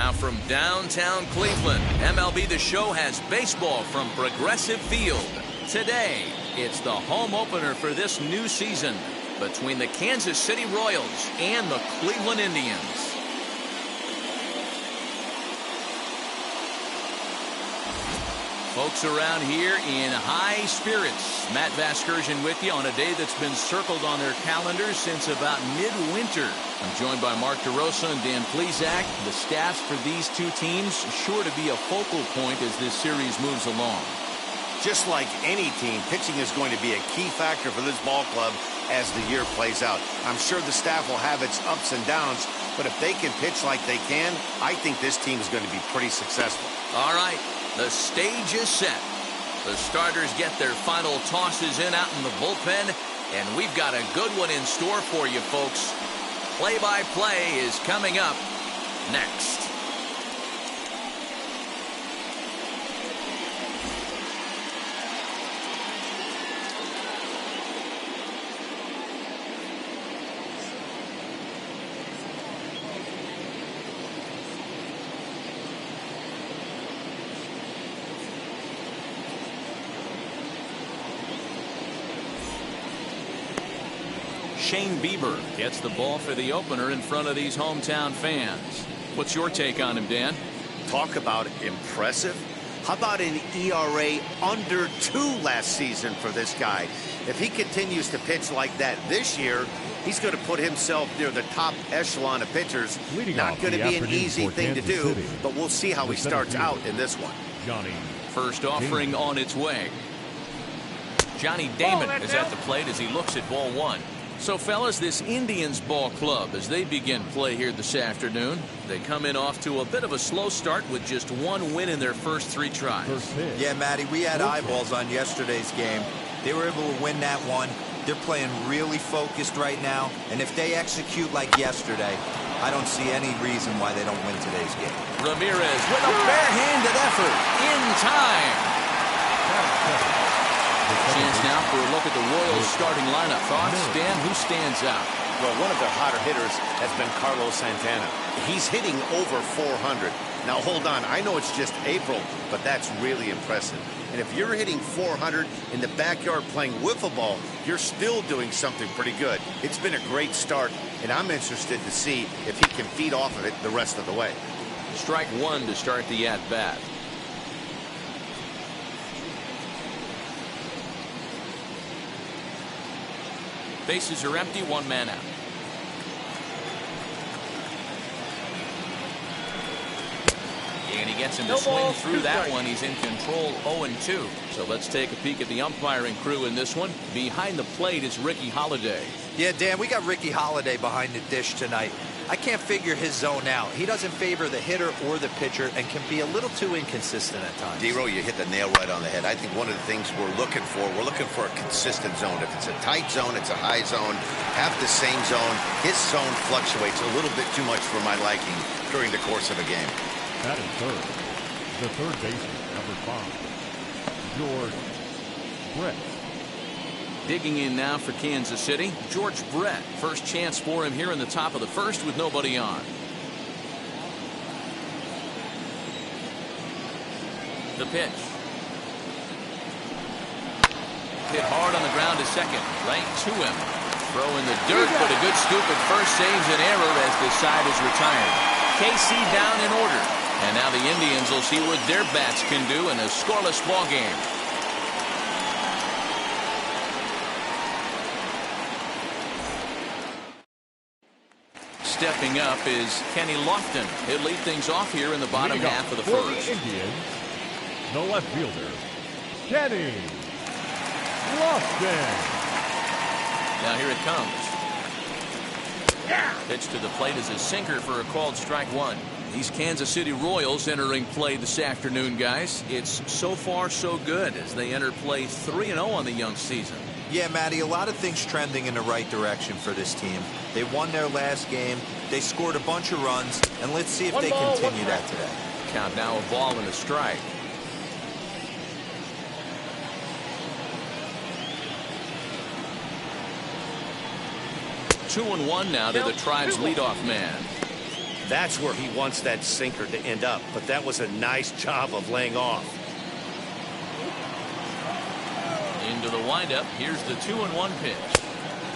Now from downtown Cleveland, MLB The Show has baseball from Progressive Field. Today, it's the home opener for this new season between the Kansas City Royals and the Cleveland Indians. Folks around here in high spirits. Matt Vasgersian with you on a day that's been circled on their calendars since about midwinter. I'm joined by Mark DeRosa and Dan Plesac. The staffs for these two teams sure to be a focal point as this series moves along. Just like any team, pitching is going to be a key factor for this ball club as the year plays out. I'm sure the staff will have its ups and downs, but if they can pitch like they can, I think this team is going to be pretty successful. All right. The stage is set. The starters get their final tosses in out in the bullpen, and we've got a good one in store for you, folks. Play-by-play is coming up next. Shane Bieber gets the ball for the opener in front of these hometown fans. What's your take on him, Dan? Talk about impressive. How about an ERA under 2 last season for this guy? If he continues to pitch like that this year, he's going to put himself near the top echelon of pitchers. Not going to be an easy thing to do, but we'll see how he starts out in this one. First offering on its way. Johnny Damon is at the plate as he looks at ball 1. So, fellas, this Indians ball club, as they begin play here this afternoon, they come in off to a bit of a slow start with just 1 win in their first 3 tries. Yeah, Matty, we had eyeballs on yesterday's game. They were able to win that one. They're playing really focused right now, and if they execute like yesterday, I don't see any reason why they don't win today's game. Ramirez with a barehanded effort in time. Chance now for a look at the Royals starting lineup. Thoughts, Dan? Who stands out? Well, one of their hotter hitters has been Carlos Santana. He's hitting over 400. Now, hold on. I know it's just April, but that's really impressive. And if you're hitting 400 in the backyard playing wiffle ball, you're still doing something pretty good. It's been a great start, and I'm interested to see if he can feed off of it the rest of the way. Strike 1 to start the at-bat. Bases are empty, 1 man out. And he gets him to swing through that one. He's in control, 0-2. So let's take a peek at the umpiring crew in this one. Behind the plate is Ricky Holiday. Yeah, Dan, we got Ricky Holiday behind the dish tonight. I can't figure his zone out. He doesn't favor the hitter or the pitcher and can be a little too inconsistent at times. D-Row, you hit the nail right on the head. I think one of the things we're looking for a consistent zone. If it's a tight zone, it's a high zone. Have the same zone. His zone fluctuates a little bit too much for my liking during the course of a game. That is third. The third baseman, number 5, George Brett. Digging in now for Kansas City, George Brett. First chance for him here in the top of the first with nobody on. The pitch. Hit hard on the ground to second. Right to him. Throw in the dirt, but a good scoop at first saves an error as this side is retired. KC down in order. And now the Indians will see what their bats can do in a scoreless ball game. Stepping up is Kenny Lofton. He'll lead things off here in the bottom half of the first. The Indians, the left fielder, Kenny Lofton. Now here it comes. Pitch to the plate is a sinker for a called strike 1. These Kansas City Royals entering play this afternoon, guys. It's so far so good as they enter play 3-0 on the young season. Yeah, Matty, a lot of things trending in the right direction for this team. They won their last game. They scored a bunch of runs, and let's see if they continue that today. Count now, a ball and a strike. Two and one now to the Tribe's leadoff man. That's where he wants that sinker to end up, but that was a nice job of laying off. Into the windup. Here's the 2-1 pitch.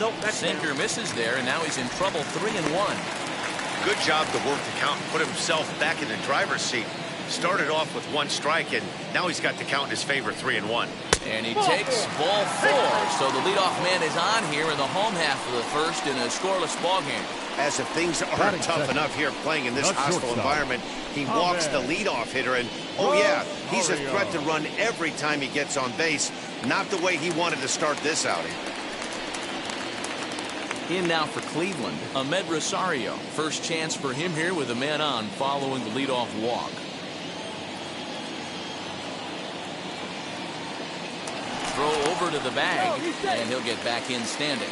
Nope, that's sinker misses there, and now he's in trouble. 3-1. Good job to work the count and put himself back in the driver's seat. Started off with 1 strike, and now he's got the count in his favor, 3-1. And he takes ball 4. So the leadoff man is on here in the home half of the first in a scoreless ball game. As if things aren't tough enough here playing in this hostile environment, he walks the leadoff hitter, and oh yeah, he's a threat to run every time he gets on base. Not the way he wanted to start this outing. In now for Cleveland, Ahmed Rosario. First chance for him here with a man on following the leadoff walk. Throw over to the bag, and he'll get back in standing.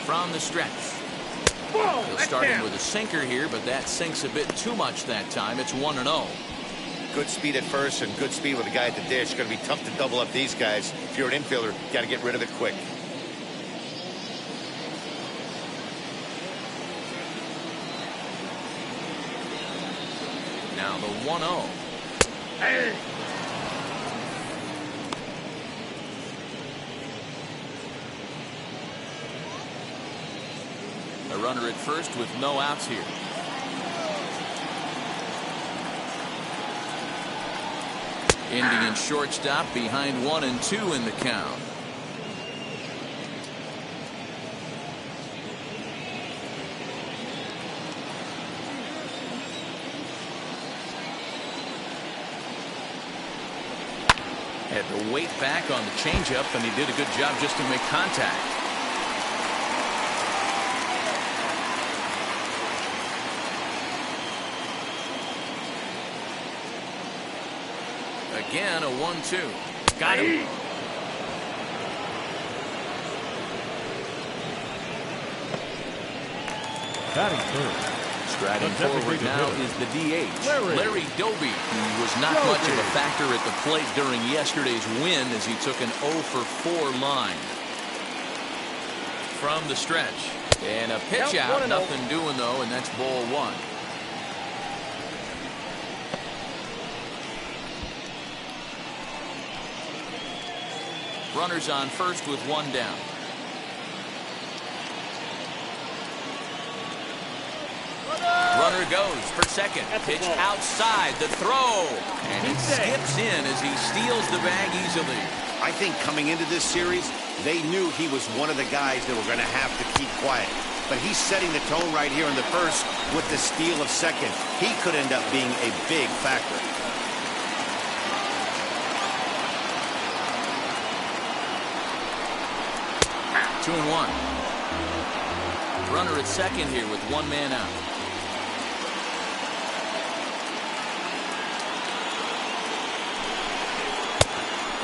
From the stretch. He'll start him with a sinker here, but that sinks a bit too much that time. It's 1-0. Good speed at first and good speed with a guy at the dish. Going to be tough to double up these guys. If you're an infielder, got to get rid of it quick. Now the 1-0. Hey. A runner at first with no outs here. Indian shortstop behind 1 and 2 in the count. Had to wait back on the changeup, and he did a good job just to make contact. Again, a 1-2. Got him. Batting third. Striding forward now is the DH, Larry Doby, who was not much of a factor at the plate during yesterday's win as he took an 0-for-4 line. From the stretch. And a pitch out. Nothing doing, though, and that's ball 1. Runners on first with 1 down. Runner goes for second. Pitch outside. The throw. And he skips in as he steals the bag easily. I think coming into this series, they knew he was one of the guys that were going to have to keep quiet. But he's setting the tone right here in the first with the steal of second. He could end up being a big factor. Two and 1. Runner at second here with 1 man out.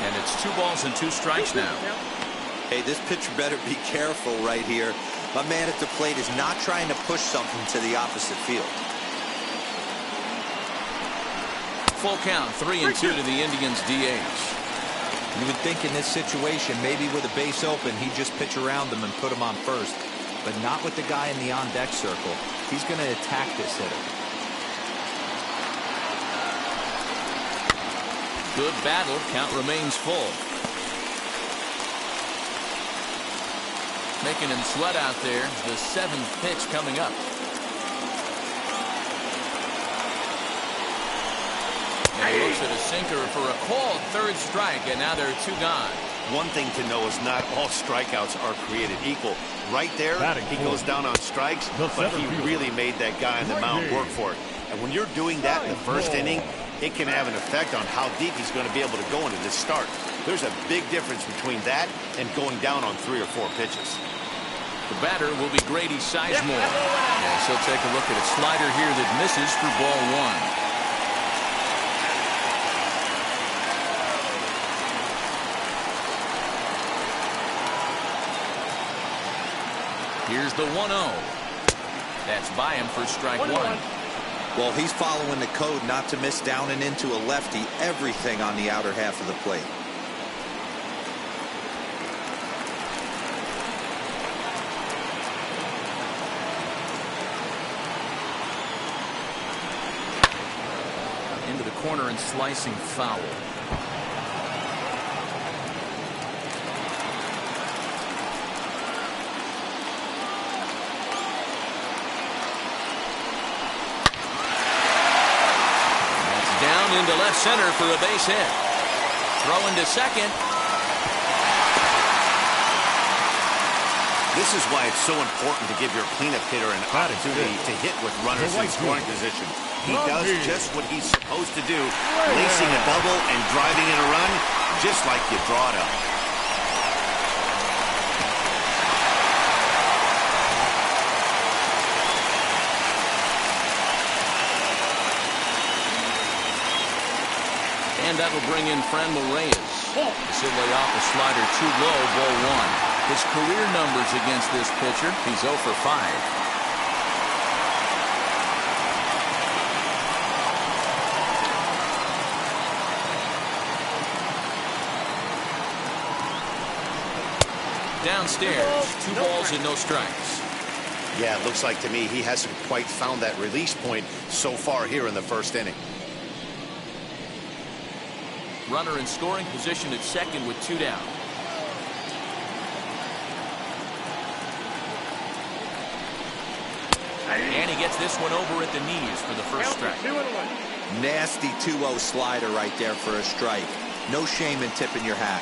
And it's 2 balls and 2 strikes now. Hey, this pitcher better be careful right here. My man at the plate is not trying to push something to the opposite field. Full count, 3-2 to the Indians DH. You would think in this situation, maybe with a base open, he'd just pitch around them and put him on first. But not with the guy in the on-deck circle. He's going to attack this hitter. Good battle. Count remains full. Making him sweat out there. The 7th pitch coming up. And he looks at a sinker for a called 3rd strike, and now there are 2 gone. One thing to know is not all strikeouts are created equal. Right there, he goes down on strikes, but he really made that guy on the mound work for it. And when you're doing that in the first inning, it can have an effect on how deep he's going to be able to go into this start. There's a big difference between that and going down on 3 or 4 pitches. The batter will be Grady Sizemore. And so take a look at a slider here that misses for ball 1. Here's the 1-0. That's by him for strike 1. Well, he's following the code not to miss down and into a lefty. Everything on the outer half of the plate. Into the corner and slicing foul. That's down into left center for a base hit. Throw into second. This is why it's so important to give your cleanup hitter an opportunity to hit with runners in scoring position. He does just what he's supposed to do, lacing a double and driving in a run, just like you draw it up. And that'll bring in Franmil Reyes. This will lay off a slider too low, ball one. His career numbers against this pitcher, he's 0 for 5. Downstairs, 2 balls and no strikes. Yeah, it looks like to me he hasn't quite found that release point so far here in the first inning. Runner in scoring position at second with 2 down. And he gets this one over at the knees for the first strike. Nasty 2-0 slider right there for a strike. No shame in tipping your hat.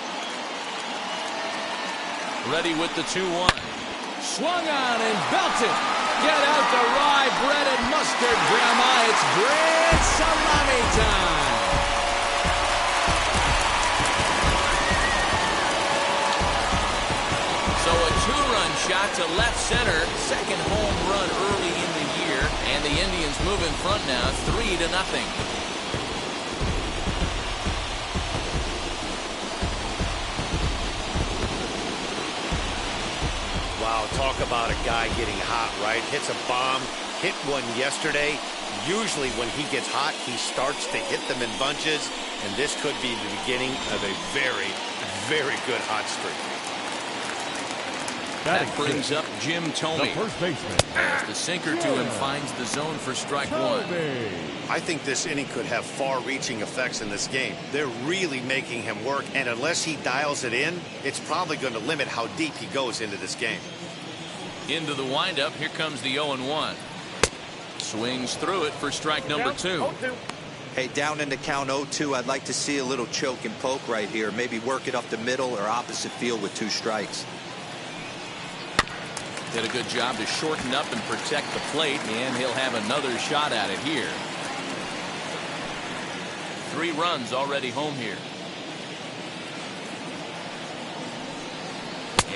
Ready with the 2-1. Swung on and belted. Get out the rye bread and mustard, Grandma. It's bread salami time. So a 2-run shot to left center. Second home run early in the year. And the Indians move in front now, 3-0. Wow, talk about a guy getting hot, right? Hits a bomb, hit one yesterday. Usually when he gets hot, he starts to hit them in bunches, and this could be the beginning of a very, very good hot streak. That brings up Jim Thome. The first baseman. As the sinker to him finds the zone for strike one. I think this inning could have far-reaching effects in this game. They're really making him work, and unless he dials it in, it's probably going to limit how deep he goes into this game. Into the windup, here comes the 0-1. Swings through it for strike number 2. Hey, down in the count 0-2, I'd like to see a little choke and poke right here. Maybe work it up the middle or opposite field with 2 strikes. Did a good job to shorten up and protect the plate, and he'll have another shot at it here. 3 runs already home here.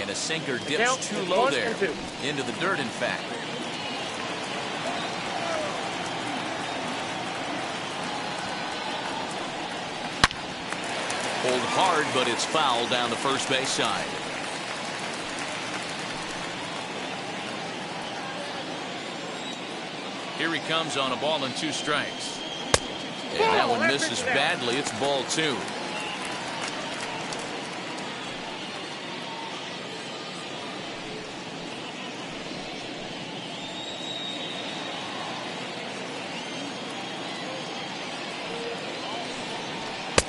And a sinker dips too low there. Into the dirt, in fact. Pulled hard, but it's foul down the first base side. Here he comes on a ball and 2 strikes. And that one misses badly. It's ball 2.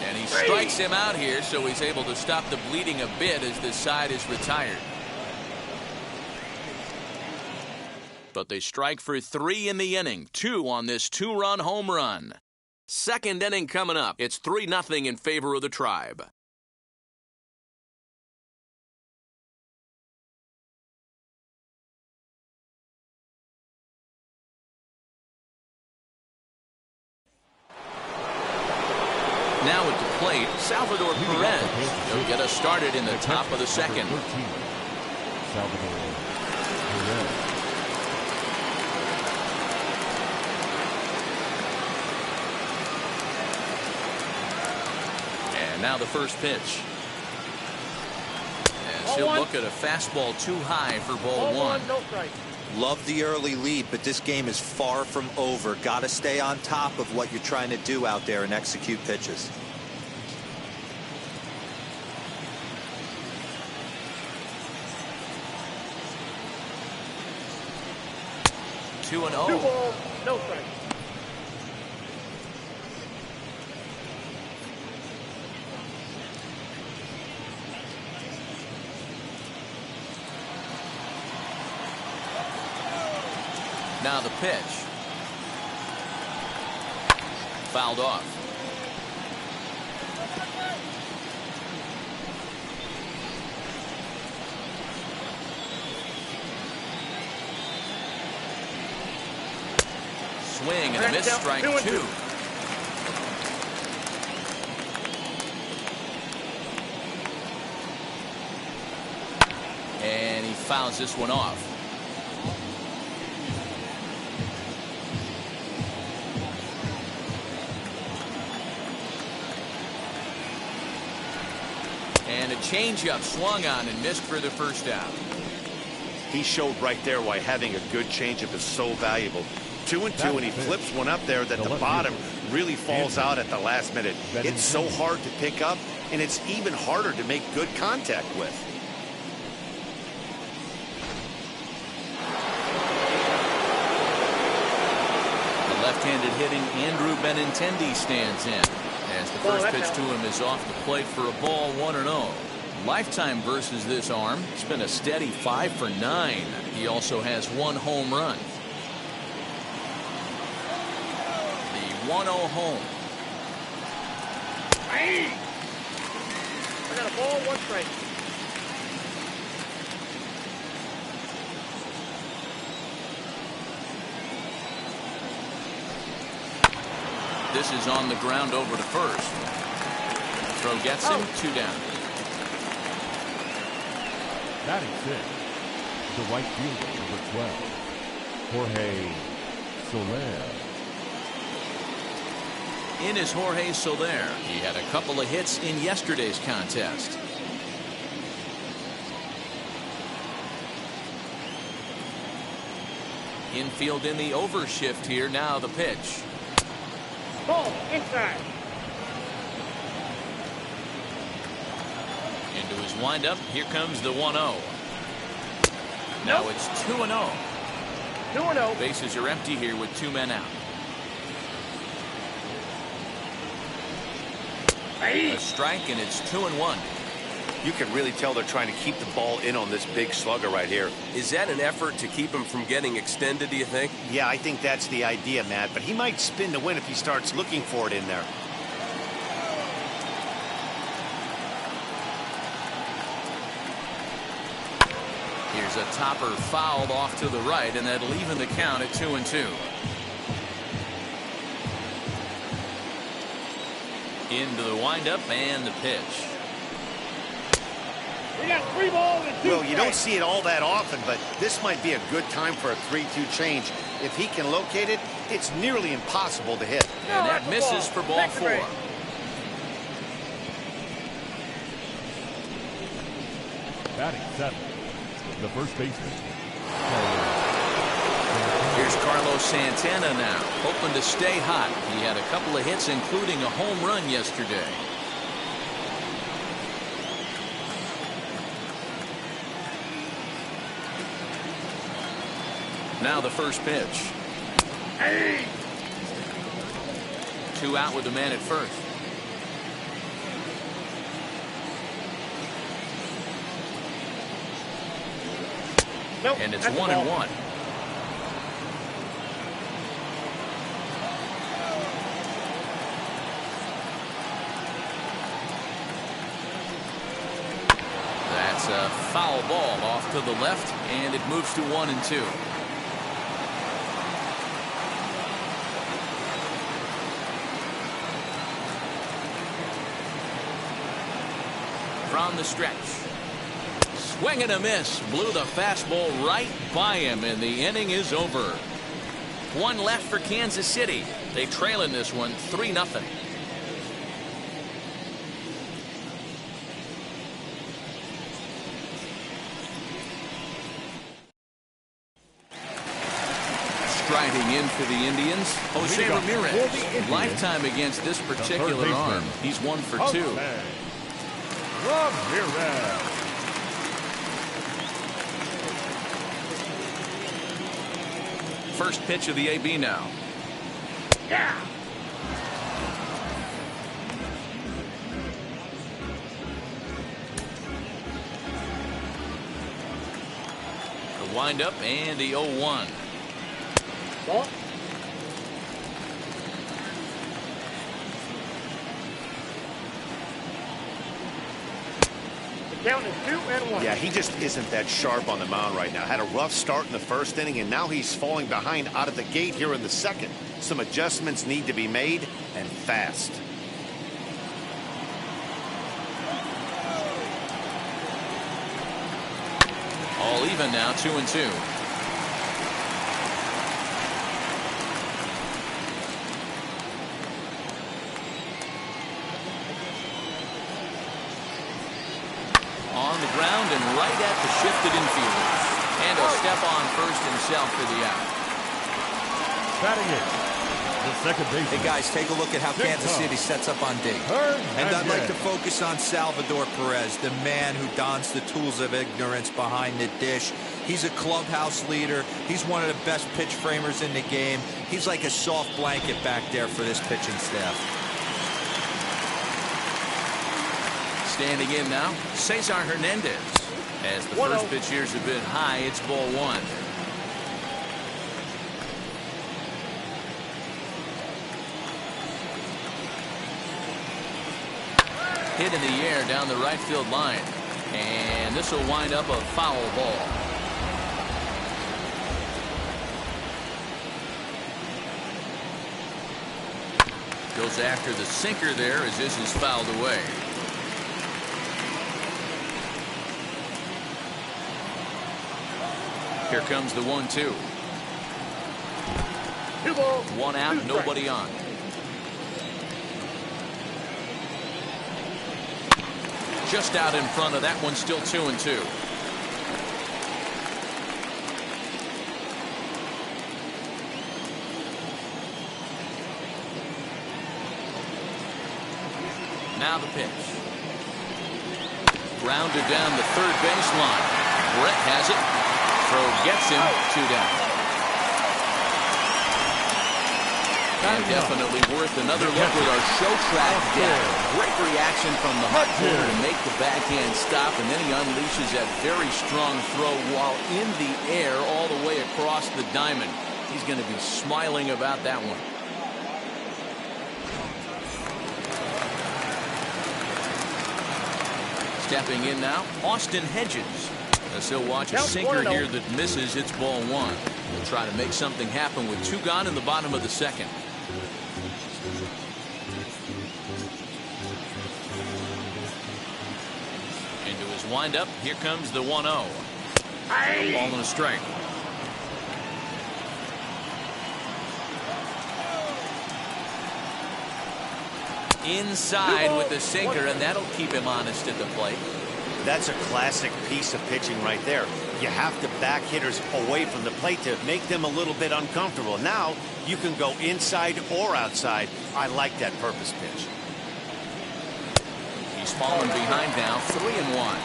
And he strikes him out here, so he's able to stop the bleeding a bit as this side is retired. But they strike for 3 in the inning, 2 on this 2-run home run. Second inning coming up. It's 3-0 in favor of the Tribe. Now at the plate, Salvador Perez. He'll get us started in the top of the second. Salvador Perez. And now the first pitch. As he'll look at a fastball too high for ball 1. Love the early lead, but this game is far from over. Got to stay on top of what you're trying to do out there and execute pitches. Now the pitch. Fouled off. Swing and a miss, strike 2. And he fouls this one off. And a changeup swung on and missed for the first out. He showed right there why having a good changeup is so valuable. 2-2, and he flips one up there that the bottom really falls out at the last minute. It's so hard to pick up, and it's even harder to make good contact with. The left-handed hitting Andrew Benintendi stands in, as the first pitch to him is off the plate for a ball, 1-0. Lifetime versus this arm. It's been a steady 5 for 9. He also has 1 home run. The 1-0 home. I got a ball, 1 strike. This is on the ground over to first. Throw gets him, 2 down. Batting 6, the right fielder, number 12, Jorge Soler. In is Jorge Soler. He had a couple of hits in yesterday's contest. Infield in the overshift here. Now the pitch. Ball, inside. Into his windup. Here comes the 1-0. Now Nope. it's 2-0. 2-0. Bases are empty here with 2 men out. A strike, and it's 2-1. You can really tell they're trying to keep the ball in on this big slugger right here. Is that an effort to keep him from getting extended, do you think? Yeah, I think that's the idea, Matt, but he might spin to win if he starts looking for it in there. Here's a topper fouled off to the right, and that'll even the count at 2-2. Into the windup and the pitch. We got 3 balls and 2 Well, you don't strikes. see it all that often, but this might be a good time for a 3-2 change. If he can locate it, it's nearly impossible to hit. And that misses for ball 4. Batting 7, the first baseman, Here's Carlos Santana now, hoping to stay hot. He had a couple of hits, including a home run yesterday. Now the first pitch. 2 out with the man at first. Nope, And it's that's a 1-1. ball. That's a foul ball off to the left, and it moves to 1-2. From the stretch. Swing and a miss. Blew the fastball right by him, and the inning is over. 1 left for Kansas City. They trail in this one 3-0. Striding in for the Indians, Jose Ramirez. Lifetime against this particular arm. He's 1 for 2. Ramirez. First pitch of the AB now. Yeah. The windup and the 0-1. Ball. The count is 2-1. Yeah, he just isn't that sharp on the mound right now. Had a rough start in the first inning, and now he's falling behind out of the gate here in the second. Some adjustments need to be made, and fast. All even now, 2-2. On the ground and right at the shifted infielders. And a step on first himself for the out. Batting it, the second baseman. Hey, guys, take a look at how Kansas City sets up on D. And I'd like to focus on Salvador Perez, the man who dons the tools of ignorance behind the dish. He's a clubhouse leader. He's one of the best pitch framers in the game. He's like a soft blanket back there for this pitching staff. Standing in now, Cesar Hernandez. As the first pitch here's a bit high, it's ball one. Hit in the air down the right field line. And this will wind up a foul ball. Goes after the sinker there as this is fouled away. Here comes the 1-2. 2 balls. One out, 2 strikes. nobody on. Just out in front of that one, still 2-2. Now the pitch. Grounded down the third baseline. Brett has it. Throw gets him. 2 down. And definitely worth another look with our show track data. Great reaction from the hot corner to make the backhand stop, and then he unleashes that very strong throw while in the air all the way across the diamond. He's going to be smiling about that one. Stepping in now, Austin Hedges. As he'll watch a sinker here that misses, it's ball one. We'll try to make something happen with 2 gone in the bottom of the second. Into his windup, here comes the 1-0. Ball and a strike. Inside with the sinker, and that'll keep him honest at the plate. That's a classic piece of pitching right there. You have to back hitters away from the plate to make them a little bit uncomfortable. Now you can go inside or outside. I like that purpose pitch. He's falling behind now, 3-1.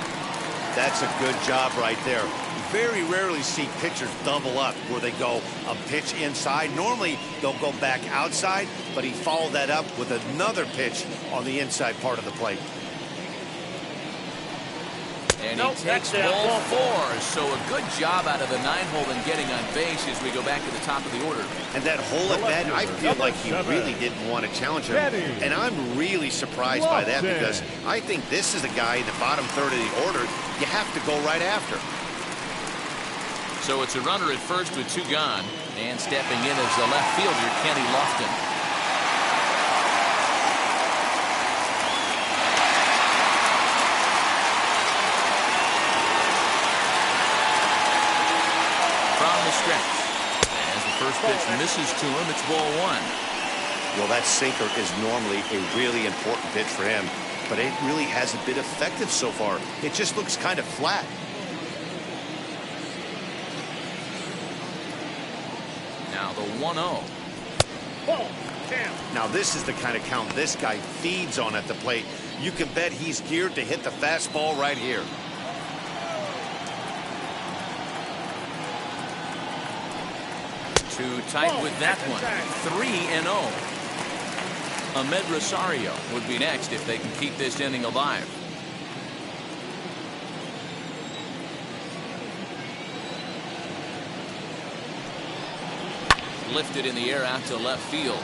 That's a good job right there. Very rarely see pitchers double up where they go a pitch inside. Normally they'll go back outside, but he followed that up with another pitch on the inside part of the plate. And he takes ball 4. So a good job out of the 9-hole in getting on base as we go back to the top of the order. And that hole at bat, I feel like he really didn't want to challenge him. And I'm really surprised by that, because I think this is a guy in the bottom third of the order you have to go right after. So it's a runner at first with 2 gone. And stepping in is the left fielder, Kenny Lofton. From the stretch. As the first pitch misses to him, it's ball 1. Well, that sinker is normally a really important pitch for him, but it really hasn't been effective so far. It just looks kind of flat. Now the 1-0. Now this is the kind of count this guy feeds on at the plate. You can bet he's geared to hit the fastball right here. Too tight with that one. 3-0. Ahmed Rosario would be next if they can keep this inning alive. Lifted in the air out to left field.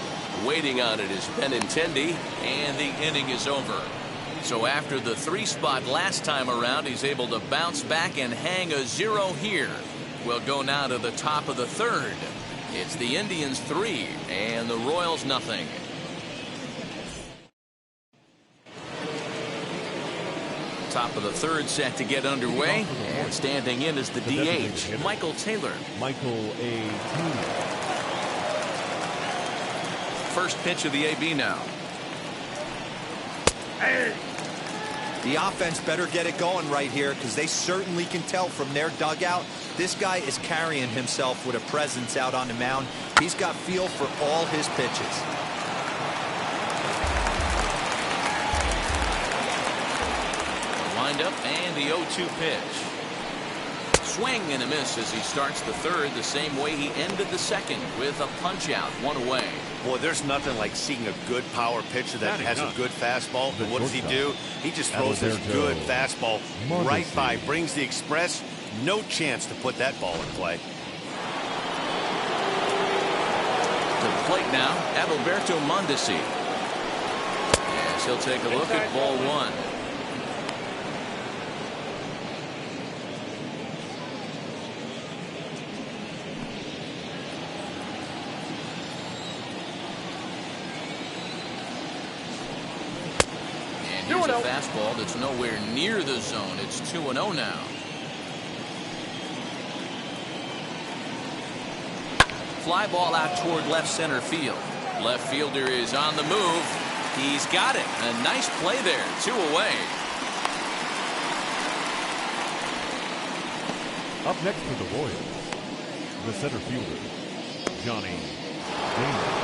Waiting on it is Benintendi, and the inning is over. So after the 3 spot last time around, he's able to bounce back and hang a 0 here. We'll go now to the top of the 3rd. It's the Indians 3 and the Royals nothing. Top of the 3rd set to get underway, and standing in is the DH, Michael Taylor. Michael A. Taylor. First pitch of the AB now. The offense better get it going right here, because they certainly can tell from their dugout this guy is carrying himself with a presence out on the mound. He's got feel for all his pitches. Wind up and the 0-2 pitch. Swing and a miss as he starts the 3rd the same way he ended the 2nd with a punch out, 1 away. Boy, there's nothing like seeing a good power pitcher that has a good fastball. But what does he do? He just throws his good fastball right by, brings the express. No chance to put that ball in play. To the plate now, Adalberto Mondesi. Yes, he'll take a look at ball 1. Here's a fastball that's nowhere near the zone. It's 2-0 now. Fly ball out toward left center field. Left fielder is on the move. He's got it. A nice play there. 2 away. Up next for the Royals, the center fielder, Johnny Damon.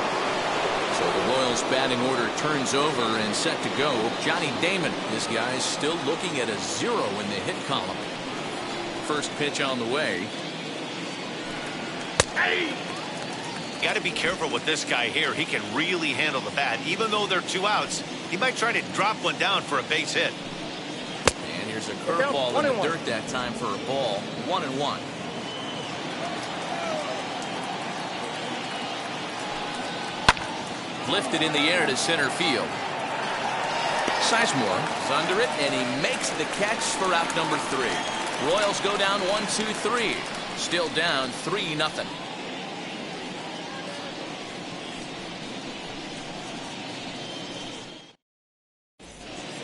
So the Royals batting order turns over and set to go. Johnny Damon, this guy's still looking at a 0 in the hit column. First pitch on the way. Hey! Got to be careful with this guy here. He can really handle the bat. Even though they're 2 outs, he might try to drop one down for a base hit. And here's a curveball in the dirt that time for a ball. 1-1. Lifted in the air to center field. Sizemore is under it, and he makes the catch for out number 3. Royals go down 1-2-3. Still down 3-0.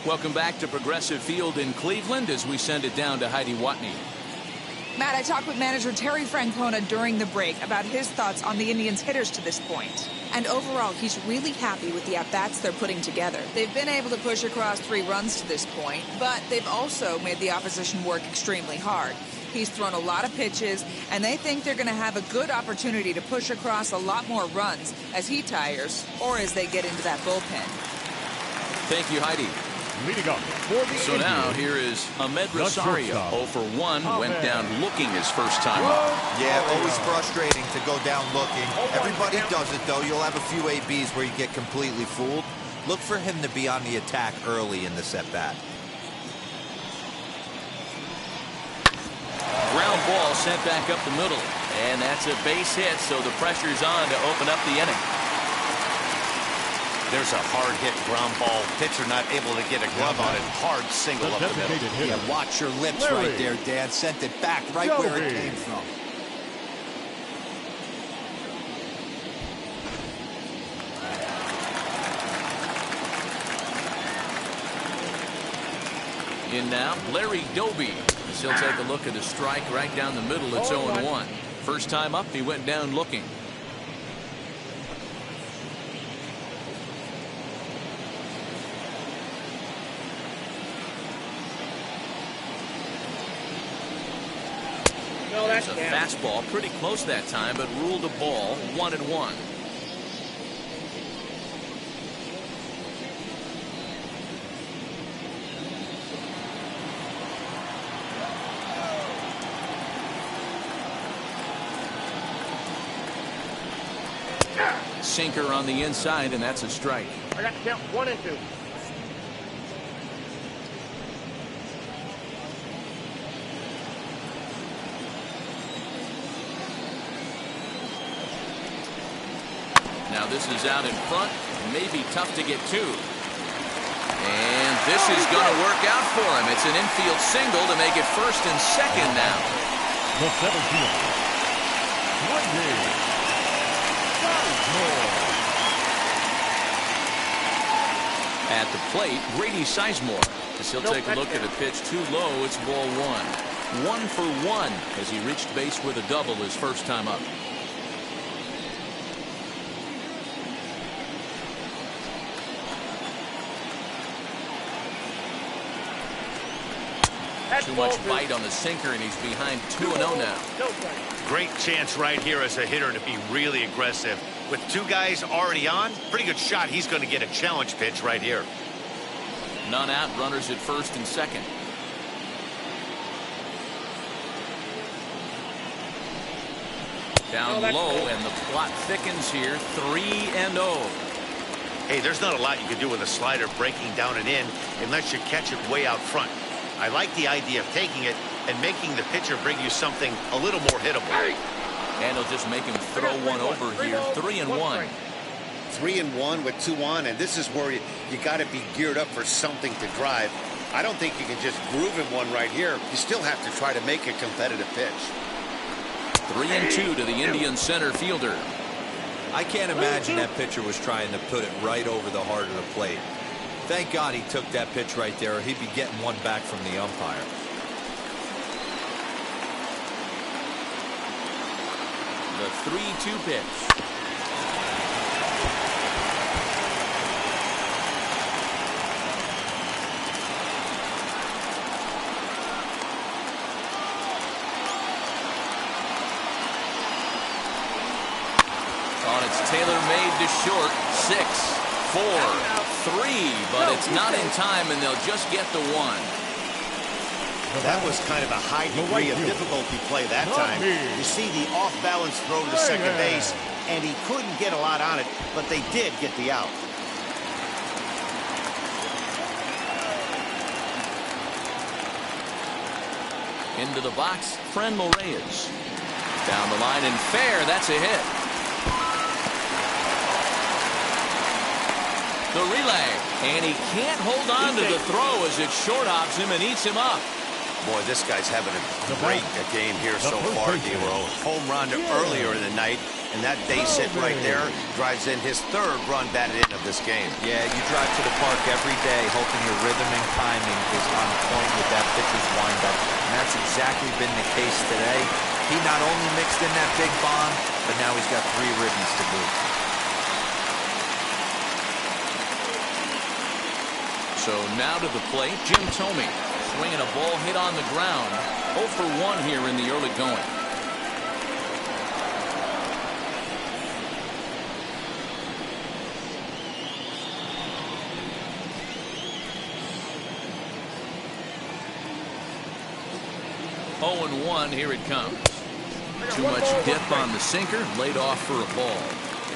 Welcome back to Progressive Field in Cleveland as we send it down to Heidi Watney. Matt, I talked with manager Terry Francona during the break about his thoughts on the Indians' hitters to this point. And overall, he's really happy with the at-bats they're putting together. They've been able to push across 3 runs to this point, but they've also made the opposition work extremely hard. He's thrown a lot of pitches, and they think they're going to have a good opportunity to push across a lot more runs as he tires or as they get into that bullpen. Thank you, Heidi. Leading up for the So now here is Ahmed Rosario. 0 for 1, went down looking his first time up. Yeah, always frustrating to go down looking. Everybody does it, though. You'll have a few ABs where you get completely fooled. Look for him to be on the attack early in this at-bat. Ground ball sent back up the middle. And that's a base hit, so the pressure's on to open up the inning. There's a hard hit ground ball. Pitcher not able to get a glove on it. Hard single up the middle. Yeah, watch your lips right there, Dan. Sent it back right where it came from. In now, Larry Doby. He'll take a look at a strike right down the middle. It's 0-1. First time up, he went down looking. There's a fastball pretty close that time, but ruled a ball. 1-1. Sinker on the inside, and that's a strike. I got to count 1 and 2. this is out in front. May be tough to get to. And this is going to work out for him. It's an infield single to make it first and second now. The 7th. At the plate, Grady Sizemore. As he'll take a look at a pitch too low, it's ball one. 1 for 1 as he reached base with a double his first time up. Too much bite on the sinker, and he's behind 2-0 now. Great chance right here as a hitter to be really aggressive. With 2 guys already on, pretty good shot. He's going to get a challenge pitch right here. None out, runners at first and second. Down low, and the plot thickens here. 3-0. Hey, there's not a lot you can do with a slider breaking down and in unless you catch it way out front. I like the idea of taking it and making the pitcher bring you something a little more hittable. And he'll just make him throw one over here. 3-1. 3-1 with 2 on, and this is where you got to be geared up for something to drive. I don't think you can just groove him one right here. You still have to try to make a competitive pitch. 3-2 to the Indian center fielder. I can't imagine that pitcher was trying to put it right over the heart of the plate. Thank God he took that pitch right there, or he'd be getting one back from the umpire. The 3-2 pitch. On its tailor-made to short. 6, 4, 3, but it's not in time, and they'll just get the 1. That was kind of a high degree of difficulty play that time. You see the off-balance throw to second base, and he couldn't get a lot on it, but they did get the out. Into the box, Franmil Reyes. Down the line and fair, that's a hit. The relay, and he can't hold on to the throw as it short hops him and eats him up. Boy, this guy's having a great game here so far, D-Roll. Home run earlier in the night, and that base hit right there drives in his 3rd run batted in of this game. Yeah, you drive to the park every day hoping your rhythm and timing is on point with that pitcher's windup, and that's exactly been the case today. He not only mixed in that big bomb, but now he's got 3 ribbons to boot. So now to the plate, Jim Thome. Swinging a ball hit on the ground. 0 for 1 here in the early going. Oh and 1, here it comes. Too much dip on the sinker, laid off for a ball.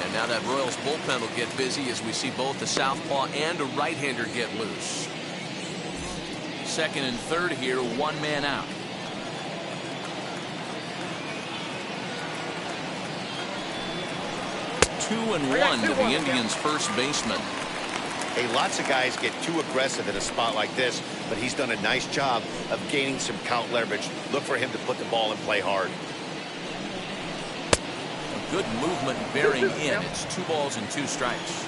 And now that Royals bullpen will get busy as we see both the southpaw and a right-hander get loose. Second and third here, 1 man out. Two and 1 to the Indians' first baseman. Hey, lots of guys get too aggressive in a spot like this, but he's done a nice job of gaining some count leverage. Look for him to put the ball in play hard. Good movement bearing in. It's 2 balls and 2 strikes.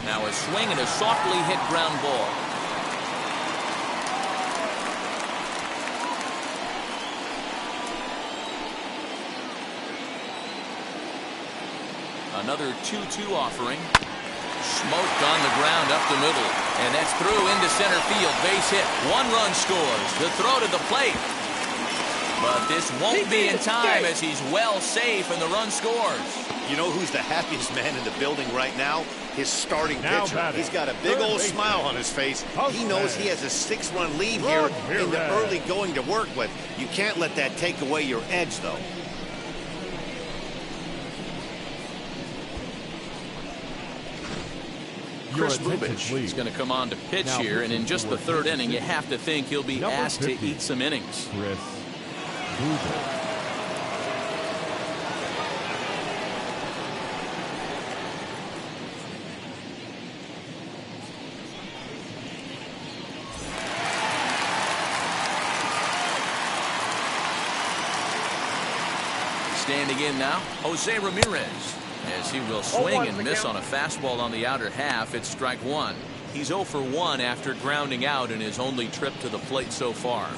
Now a swing and a softly hit ground ball. Another 2-2 offering. Smoked on the ground up the middle. And that's through into center field. Base hit. 1 run scores. The throw to the plate. But this won't be in time as he's well safe and the run scores. You know who's the happiest man in the building right now? His starting pitcher. He's got a big old smile on his face. He knows he has a 6-run lead here in the early going to work with. You can't let that take away your edge, though. Chris Your attention, Bubich please. is going to come on to pitch Now here, and in pitching just the for third Kansas inning, you City. have to think he'll be Number asked to 50, eat some innings. Chris Bubich. Standing in now, Jose Ramirez, as he will swing and miss on a fastball on the outer half. It's strike one. He's 0 for 1 after grounding out in his only trip to the plate so far.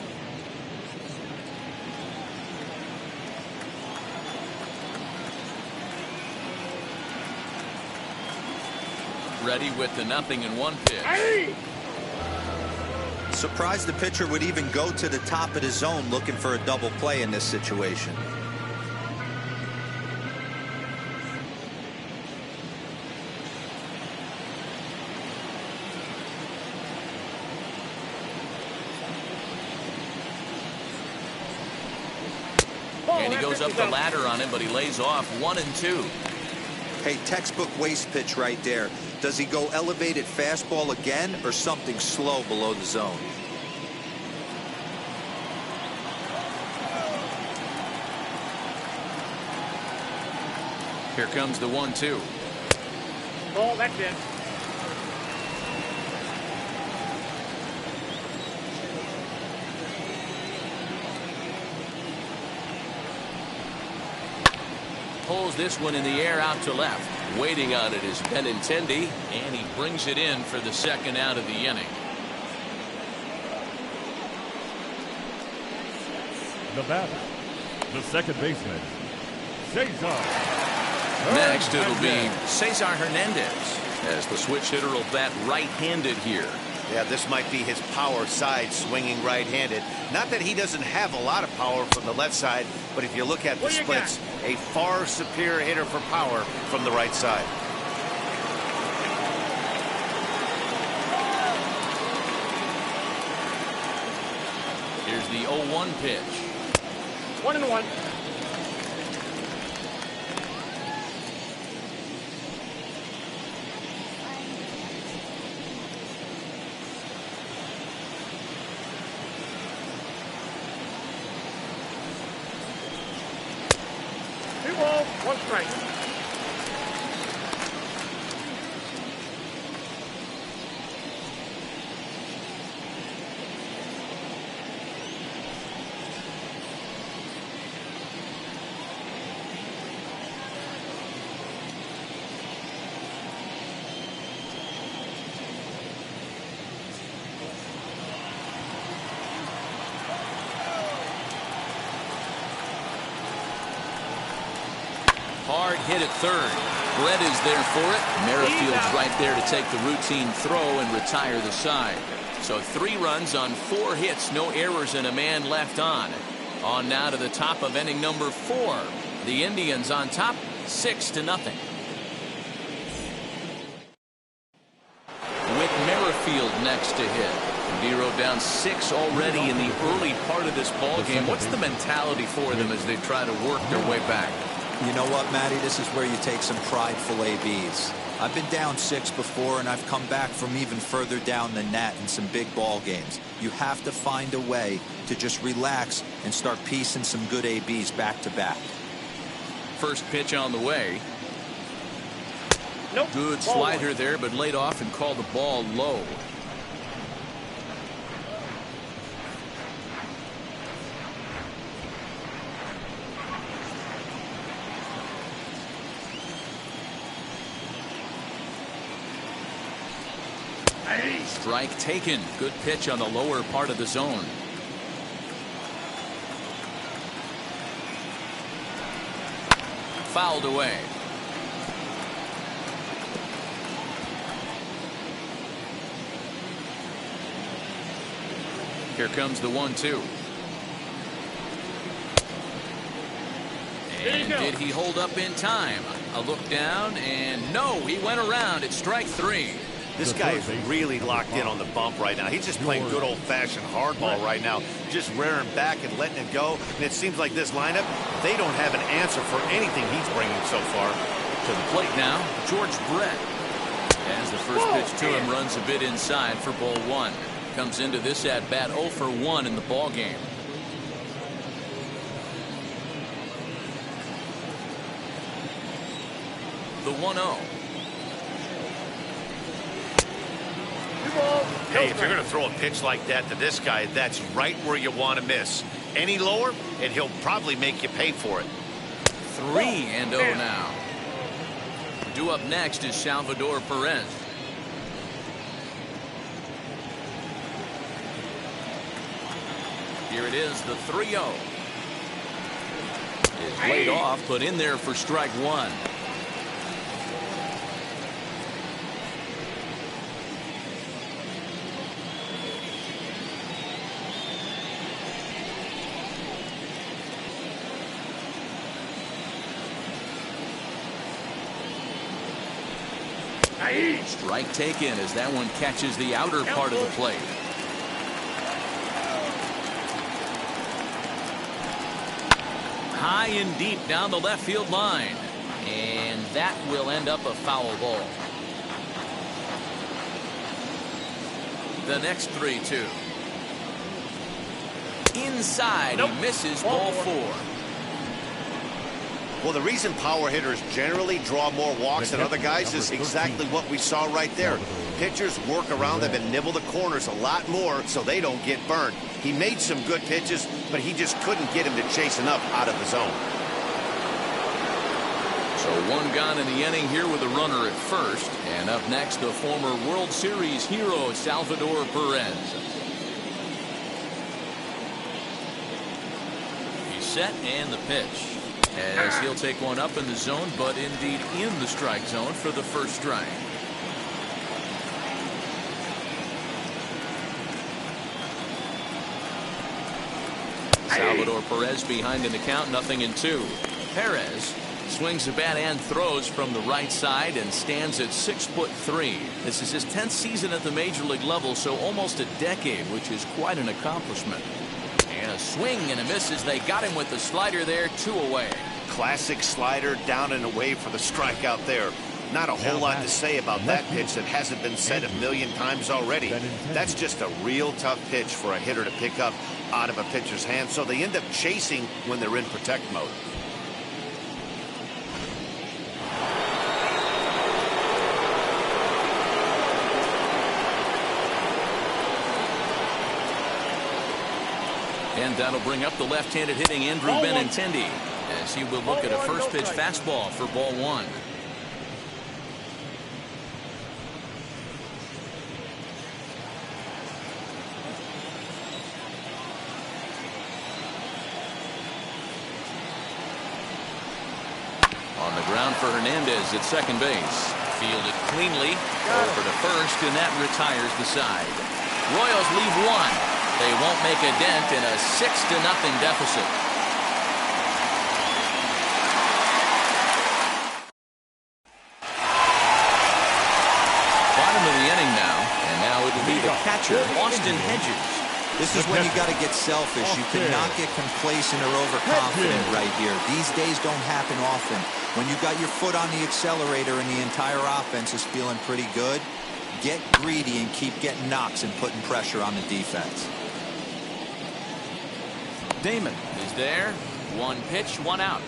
Ready with the 0-1 pitch. Surprised the pitcher would even go to the top of the zone looking for a double play in this situation. And he goes up the ladder on him, but he lays off 1-2. Hey, textbook waste pitch right there. Does he go elevated fastball again or something slow below the zone? Here comes the 1-2. Ball, that's it. Pulls this one in the air out to left. Waiting on it is Benintendi, and he brings it in for the second out of the inning. The batter, the second baseman, Cesar. Next, it'll be Cesar Hernandez, as the switch hitter will bat right-handed here. Yeah, this might be his power side, swinging right-handed. Not that he doesn't have a lot of power from the left side, but if you look at the splits, a far superior hitter for power from the right side. Here's the 0-1 pitch. 1-1. One strike. Hard hit at third. Brett is there for it. Merrifield's right there to take the routine throw and retire the side. So 3 runs on 4 hits, no errors, and a man left on. On now to the top of inning number 4. The Indians on top, 6-0. With Merrifield next to hit. Vero down 6 already in the early part of this ball game. What's the mentality for them as they try to work their way back? You know what, Matty? This is where you take some prideful ABs. I've been down 6 before, and I've come back from even further down than that in some big ball games. You have to find a way to just relax and start piecing some good ABs back to back. First pitch on the way. Nope. Good slider there, but laid off and called the ball low. Strike taken. Good pitch on the lower part of the zone. Fouled away. Here comes the 1-2. And did he hold up in time? A look down, and no, he went around. It's strike 3. This guy is really locked in on the bump right now. He's just playing good old-fashioned hardball right now, just rearing back and letting it go. And it seems like this lineup, they don't have an answer for anything he's bringing so far. To the plate now, George Brett. As the first pitch to him runs a bit inside for ball one. Comes into this at bat 0 for 1 in the ball game. The 1-0. Hey, if you're going to throw a pitch like that to this guy, that's right where you want to miss. Any lower, and he'll probably make you pay for it. 3-0 now. Due up next is Salvador Perez. Here it is, the 3-0. Is laid off, but in there for strike one. Strike taken as that one catches the outer part of the plate. High and deep down the left field line. And that will end up a foul ball. The next 3-2. Inside, he misses ball 4. Well, the reason power hitters generally draw more walks than other guys is exactly what we saw right there. Pitchers work around them and nibble the corners a lot more so they don't get burned. He made some good pitches, but he just couldn't get him to chase enough out of the zone. So one gone in the inning here with a runner at first. And up next, the former World Series hero, Salvador Perez. He's set and the pitch. As he'll take one up in the zone, but indeed in the strike zone for the first strike. Salvador Perez behind in the count, 0-2. Perez swings the bat and throws from the right side and stands at 6'3". This is his 10th season at the major league level, so almost a decade, which is quite an accomplishment. And a swing and a miss as they got him with the slider there, 2 away. Classic slider down and away for the strikeout there. Not a whole lot to say about that pitch that hasn't been said a million times already. That's just a real tough pitch for a hitter to pick up out of a pitcher's hand, so they end up chasing when they're in protect mode. And that'll bring up the left-handed hitting Andrew Benintendi as he will look at a first pitch fastball for ball 1. On the ground for Hernandez at second base. Fielded cleanly over to first, and that retires the side. Royals leave one. They won't make a dent in a 6-0 deficit. Bottom of the inning now, and now it'll be the catcher, Austin Hedges. This is when you got to get selfish. You cannot get complacent or overconfident right here. These days don't happen often. When you got your foot on the accelerator and the entire offense is feeling pretty good, get greedy and keep getting knocks and putting pressure on the defense. Damon is there. 1 pitch, 1 out.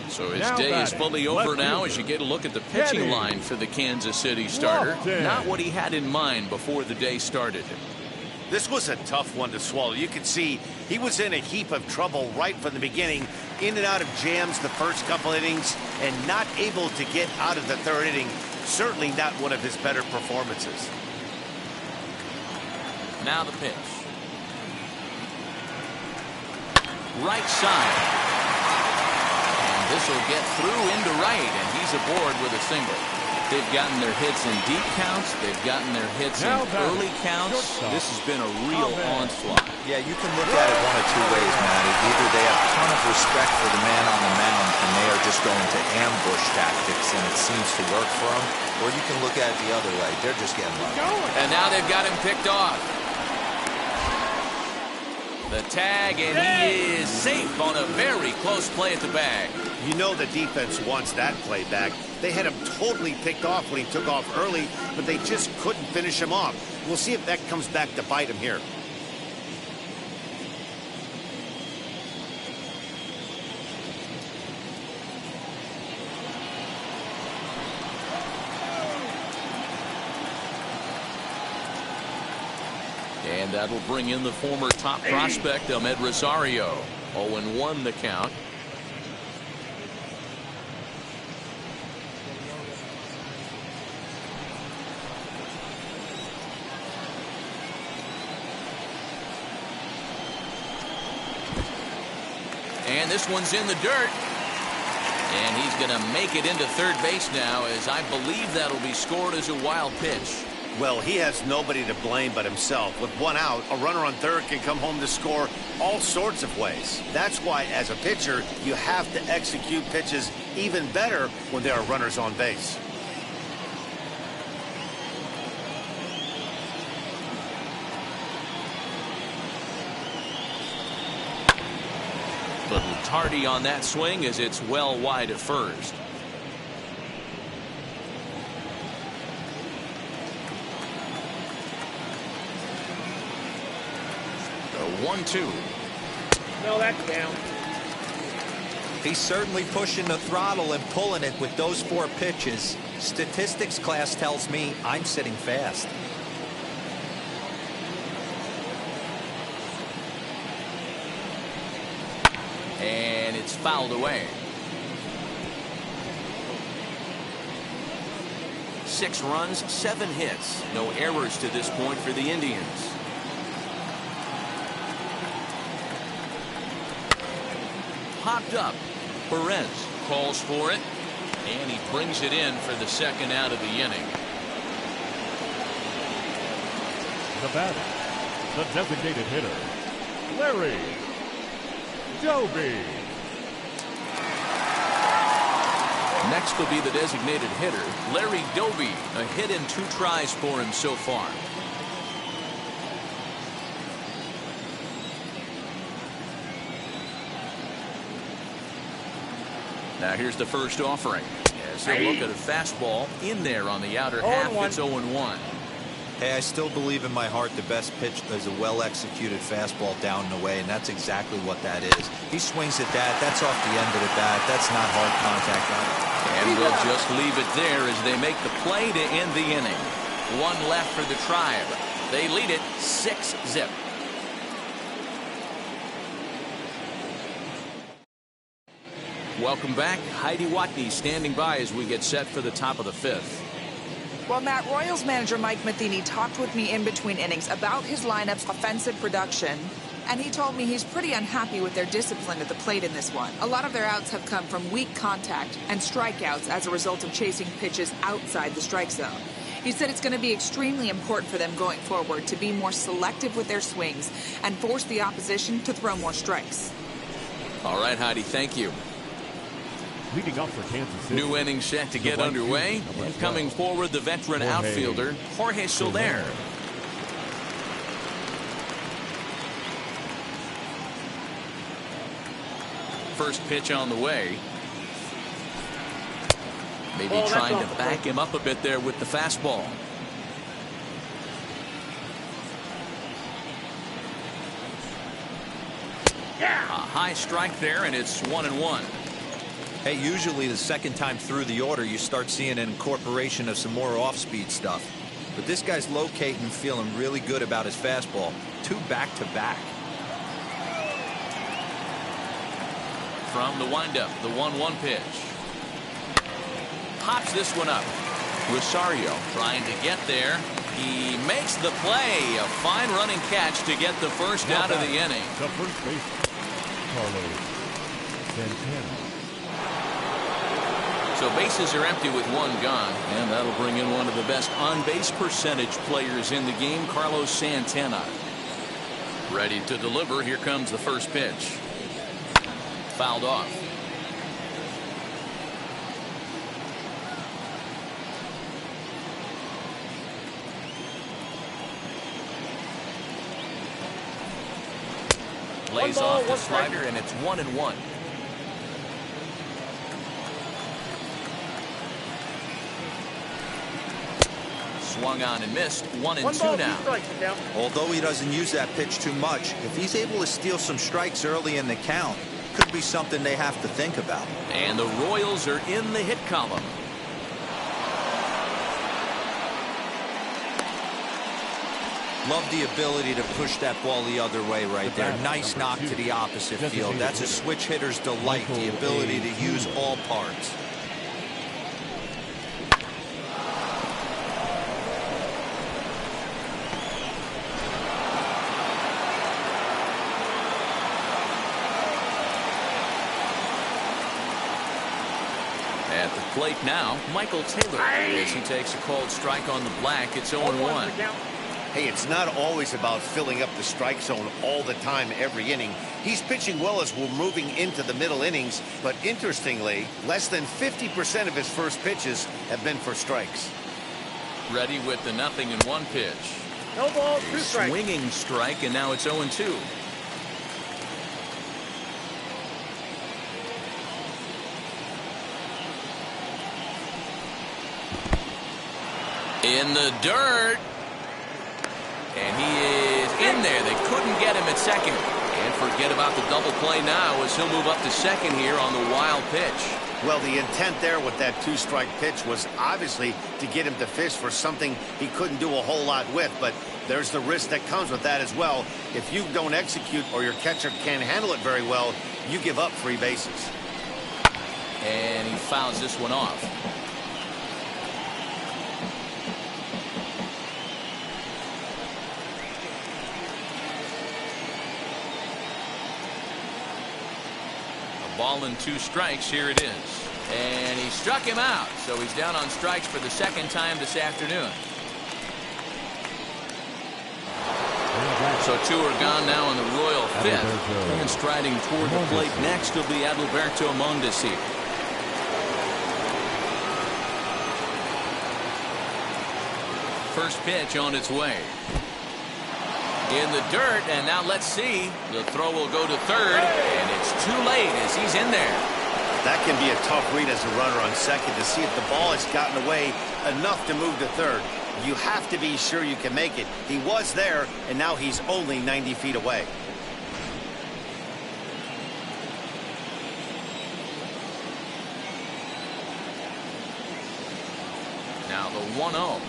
So his day is fully over now as you get a look at the pitching line for the Kansas City starter. Not what he had in mind before the day started. This was a tough one to swallow. You could see he was in a heap of trouble right from the beginning, in and out of jams the first couple innings, and not able to get out of the third inning. Certainly not one of his better performances. Now the pitch. Right side. And this will get through into right, and he's aboard with a single. They've gotten their hits in deep counts. They've gotten their hits in early counts. This has been a real onslaught. Yeah, you can look at it one of 2 ways, Matty. Either they have a ton of respect for the man on the mound and they are just going to ambush tactics and it seems to work for them, or you can look at it the other way. They're just getting lucky. And now they've got him picked off. The tag, and he is safe on a very close play at the bag. You know the defense wants that play back. They had him totally picked off when he took off early, but they just couldn't finish him off. We'll see if that comes back to bite him here. And that'll bring in the former top prospect, Ahmed Rosario. 0-1 the count. And this one's in the dirt. And he's going to make it into third base now, as I believe that'll be scored as a wild pitch. Well, he has nobody to blame but himself. With one out, a runner on third can come home to score all sorts of ways. That's why, as a pitcher, you have to execute pitches even better when there are runners on base. Little tardy on that swing, as it's well wide at first. The 1-2. No, that's down. He's certainly pushing the throttle and pulling it with those 4 pitches. Statistics class tells me I'm sitting fast. And it's fouled away. 6 runs, 7 hits. No errors to this point for the Indians. Popped up. Perez calls for it, and he brings it in for the second out of the inning. The batter, the designated hitter, Larry Doby. Next will be the designated hitter, Larry Doby. A hit in 2 tries for him so far. Now here's the first offering. As he'll look at a fastball in there on the outer half. It's 0-1. Hey, I still believe in my heart the best pitch is a well-executed fastball down and away, and that's exactly what that is. He swings at that. That's off the end of the bat. That's not hard contact on it. And we'll just leave it there as they make the play to end the inning. 1 left for the Tribe. They lead it 6-0. Welcome back. Heidi Watney standing by as we get set for the top of the 5th. Well, Matt, Royals manager Mike Matheny talked with me in between innings about his lineup's offensive production, and he told me he's pretty unhappy with their discipline at the plate in this one. A lot of their outs have come from weak contact and strikeouts as a result of chasing pitches outside the strike zone. He said it's going to be extremely important for them going forward to be more selective with their swings and force the opposition to throw more strikes. All right, Heidi, thank you. Leading up for Kansas City. New inning set to get underway. Coming forward, the veteran outfielder, Jorge Soler. First pitch on the way. Maybe trying to back him up a bit there with the fastball. A high strike there, and it's 1-1. Hey, usually the second time through the order, you start seeing an incorporation of some more off-speed stuff. But this guy's locating and feeling really good about his fastball. 2 back-to-back. From the windup, the 1-1 pitch. Pops this one up. Rosario trying to get there. He makes the play. A fine running catch to get the first out of the inning. The first baseman, Carlos Santana. So bases are empty with 1 gone, and that'll bring in one of the best on-base percentage players in the game, Carlos Santana. Ready to deliver. Here comes the first pitch. Fouled off. Lays off the slider, and it's 1-1. swung on and missed. 1 and 2 1 ball, 2 now. strikes, McCown. Although he doesn't use that pitch too much, if he's able to steal some strikes early in the count, could be something they have to think about. And the Royals are in the hit column. Love the ability to push that ball the other way right there. Nice knock to the opposite field. That's a switch hitter's delight, the ability to use all parts. At the plate now, Michael Taylor. As he takes a called strike on the black, it's 0-1. Hey, it's not always about filling up the strike zone all the time, every inning. He's pitching well as we're moving into the middle innings, but interestingly, less than 50% of his first pitches have been for strikes. Ready with the 0-1 pitch. No ball, 2 strikes. Swinging strike, and now it's 0-2. In the dirt. And he is in there. They couldn't get him at second. And forget about the double play now as he'll move up to second here on the wild pitch. Well, the intent there with that 2-strike pitch was obviously to get him to fish for something he couldn't do a whole lot with, but there's the risk that comes with that as well. If you don't execute or your catcher can't handle it very well, you give up 3 bases. And he fouls this one off. Ball and 2 strikes. Here it is. And he struck him out. So he's down on strikes for the second time this afternoon. So 2 are gone now in the Royal fifth. And striding toward the plate next will be Adalberto Mondesi. First pitch on its way. In the dirt, and now let's see. The throw will go to third, and it's too late as he's in there. That can be a tough read as a runner on second to see if the ball has gotten away enough to move to third. You have to be sure you can make it. He was there, and now he's only 90 feet away. Now the 1-0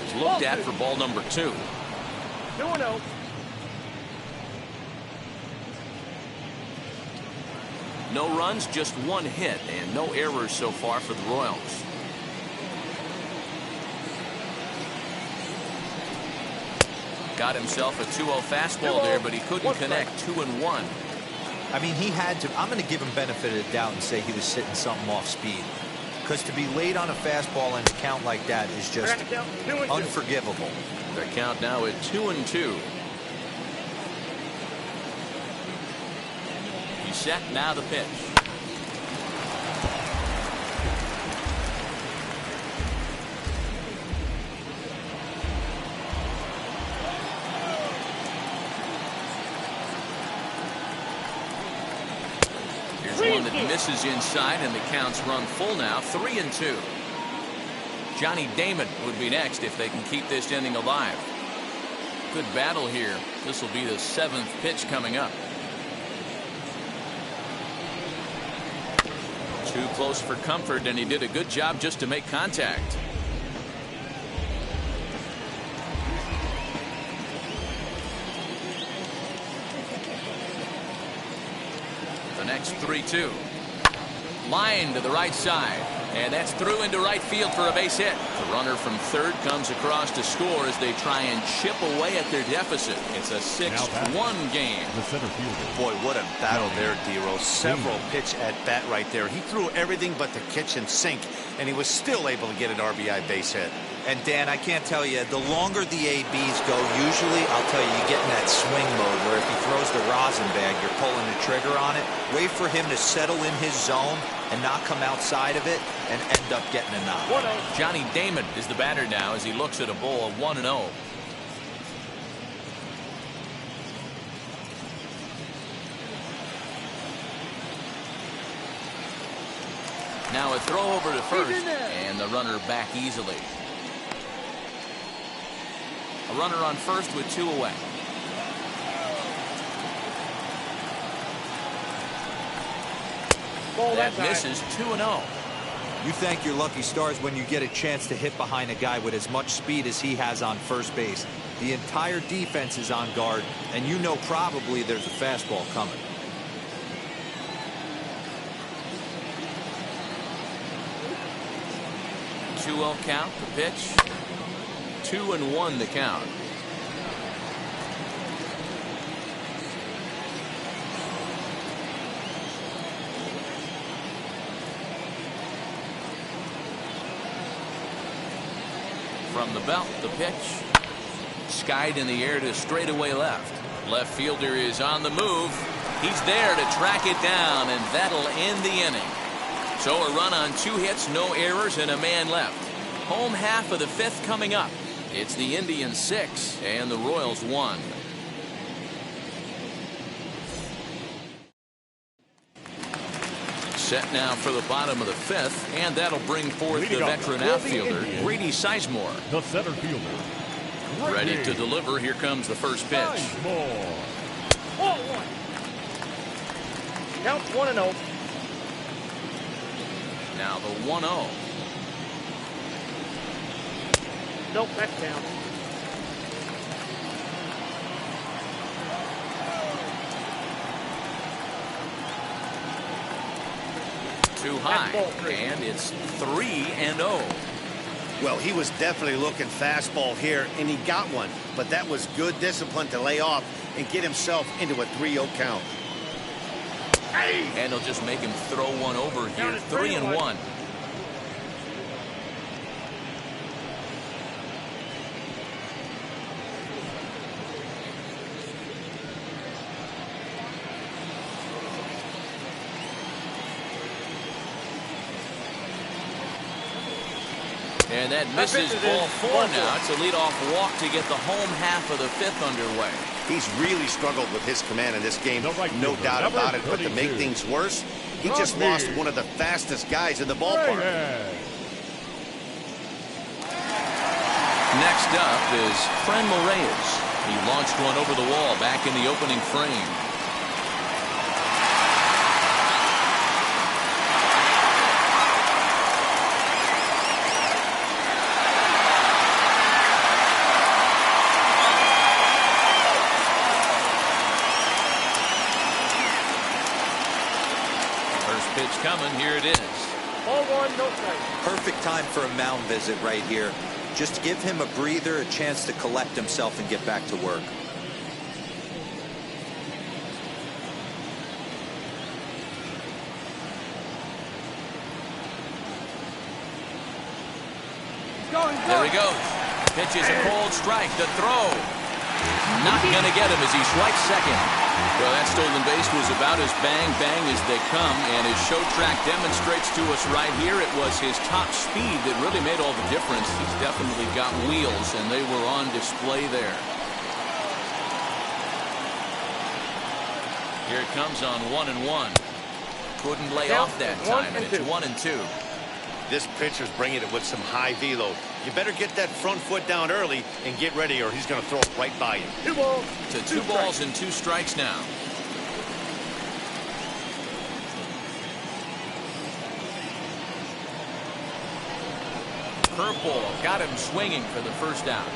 is looked at for ball number 2. 2-0. No runs, just 1 hit, and no errors so far for the Royals. Got himself a 2-0 fastball there, but he couldn't connect. 2-1. I mean, he had to. I'm going to give him benefit of the doubt and say he was sitting something off speed. Because to be late on a fastball and a count like that is just unforgivable. Their count now at 2-2. He's set, now the pitch. Here's one that misses inside, and the count's run full now. 3-2. Johnny Damon would be next if they can keep this inning alive. Good battle here. This will be the 7th pitch coming up. Too close for comfort, and he did a good job just to make contact. The next 3-2. Line to the right side. And that's through into right field for a base hit. The runner from third comes across to score as they try and chip away at their deficit. It's a 6-1 game. The center fielder. Boy, what a battle there, D-Rose. Several pitch at bat right there. He threw everything but the kitchen sink, and he was still able to get an RBI base hit. And Dan, I can't tell you, the longer the ABs go, usually, I'll tell you, you get in that swing mode where if he throws the rosin bag, you're pulling the trigger on it. Wait for him to settle in his zone and not come outside of it and end up getting a knock. Johnny Damon is the batter now as he looks at a ball of 1-0. Now a throw over to first, and the runner back easily. A runner on first with 2 away. Ball That that misses 2-0. You thank your lucky stars when you get a chance to hit behind a guy with as much speed as he has on first base. The entire defense is on guard, and you know probably there's a fastball coming. Two-0 count, the pitch. 2-1 the count. From the belt, the pitch. Skied in the air to straightaway left. Left fielder is on the move. He's there to track it down, and that'll end the inning. So a run on 2 hits, no errors, and a man left. Home half of the 5th coming up. It's the Indians 6 and the Royals 1. Set now for the bottom of the 5th, and that'll bring forth the veteran outfielder, Grady Sizemore. The center fielder. Ready to deliver. Here comes the first pitch. Sizemore. Ball 1. Count 1-0. Now the 1-0. Nope, that's down. Too high, and it's 3-0. Well, he was definitely looking fastball here, and he got one. But that was good discipline to lay off and get himself into a 3-0 count. And he'll just make him throw one over here. 3-1. And that misses ball 4 now. It's a leadoff walk to get the home half of the 5th underway. He's really struggled with his command in this game, no doubt about it. But to make things worse, he just lost one of the fastest guys in the ballpark. Next up is Franmil Reyes. He launched one over the wall back in the opening frame. Pitch coming. Here it is. Ball 1, no strike. Perfect time for a mound visit right here. Just give him a breather, a chance to collect himself and get back to work. There he goes. Pitch is a cold strike. The throw. Not going to get him as he swipes second. Well, that stolen base was about as bang-bang as they come, and his show track demonstrates to us right here it was his top speed that really made all the difference. He's definitely got wheels, and they were on display there. Here it comes on 1-1. Couldn't lay off that time, and it's 1-2. This pitcher's bringing it with some high velo. You better get that front foot down early and get ready, or he's going to throw it right by you. 2 balls. To 2 balls and 2 strikes now. Curveball got him swinging for the first out.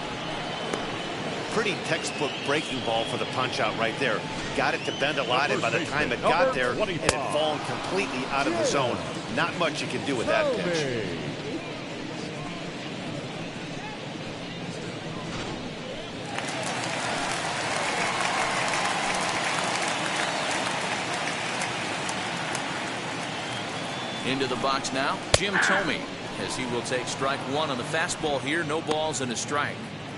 Pretty textbook breaking ball for the punch out right there. Got it to bend a lot, and by the time it got there, it had fallen completely out of the zone. Not much you can do with that pitch. Into the box now, Jim Thome, as he will take strike 1 on the fastball here. No balls and a strike.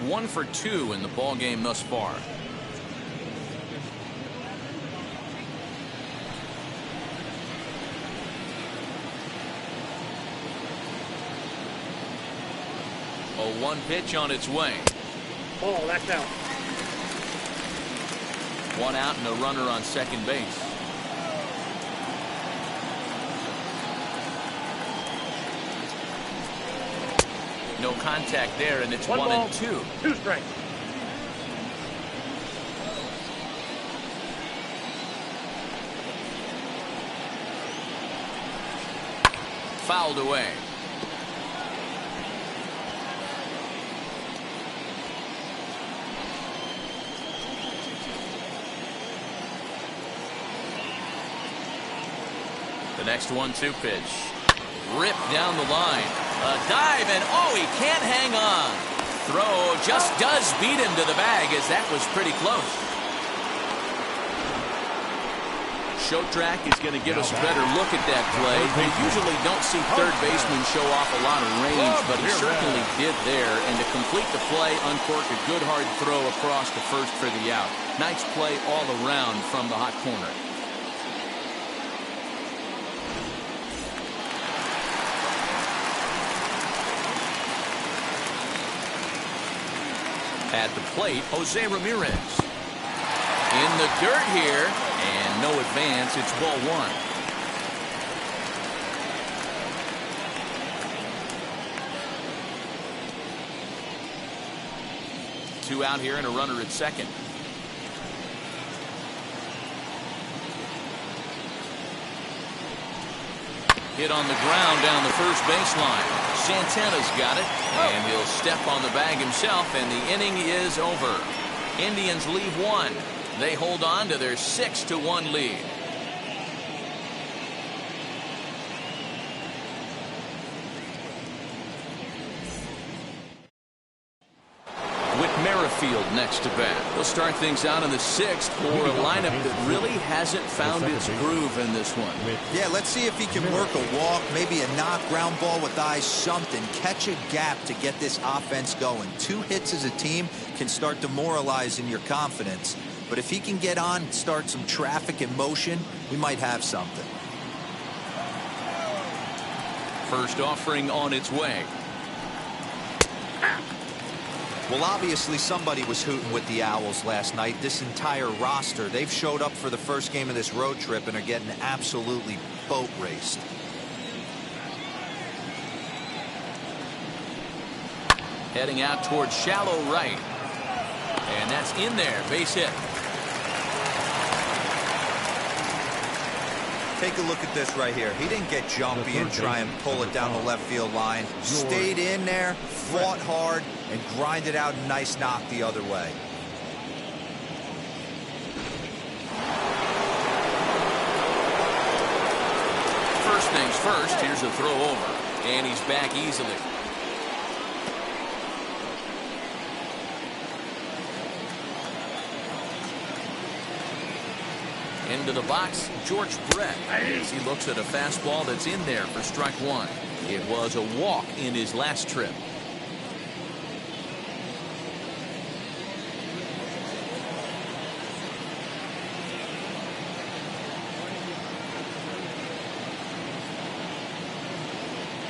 1 for 2 in the ball game thus far. A 1 pitch on its way. Ball, that's out. 1 out and a runner on second base. No contact there, and it's 1-2. 2 strikes. fouled away. The next 1-2 pitch. Ripped down the line. A dive, and oh, he can't hang on. Throw just does beat him to the bag, as that was pretty close. Show track is going to give us a better look at that play. You usually don't see third baseman show off a lot of range, but he certainly did there. And to complete the play, uncork a good hard throw across to first for the out. Nice play all around from the hot corner. At the plate, Jose Ramirez. In the dirt here, and no advance. It's ball one. Two out here and a runner at second. Hit on the ground down the first baseline. Santana's got it, and he'll step on the bag himself, and the inning is over. Indians leave one. They hold on to their 6-1 lead. With Merrifield next to bat, we'll start things out in the sixth for a lineup that really hasn't found its groove in this one. Yeah, let's see if he can work a walk, maybe a knock, ground ball with eyes, something. Catch a gap to get this offense going. 2 hits as a team can start demoralizing your confidence. But if he can get on, start some traffic in motion, we might have something. First offering on its way. Well, obviously somebody was hooting with the Owls last night. This entire roster, they've showed up for the first game of this road trip and are getting absolutely boat raced. Heading out towards shallow right. And that's in there. Base hit. Take a look at this right here. He didn't get jumpy and try and pull it down the left field line. Stayed in there, fought hard, and grinded out a nice knock the other way. First things first, here's a throw over. And he's back easily. Into the box, George Brett, as he looks at a fastball that's in there for strike one. It was a walk in his last trip.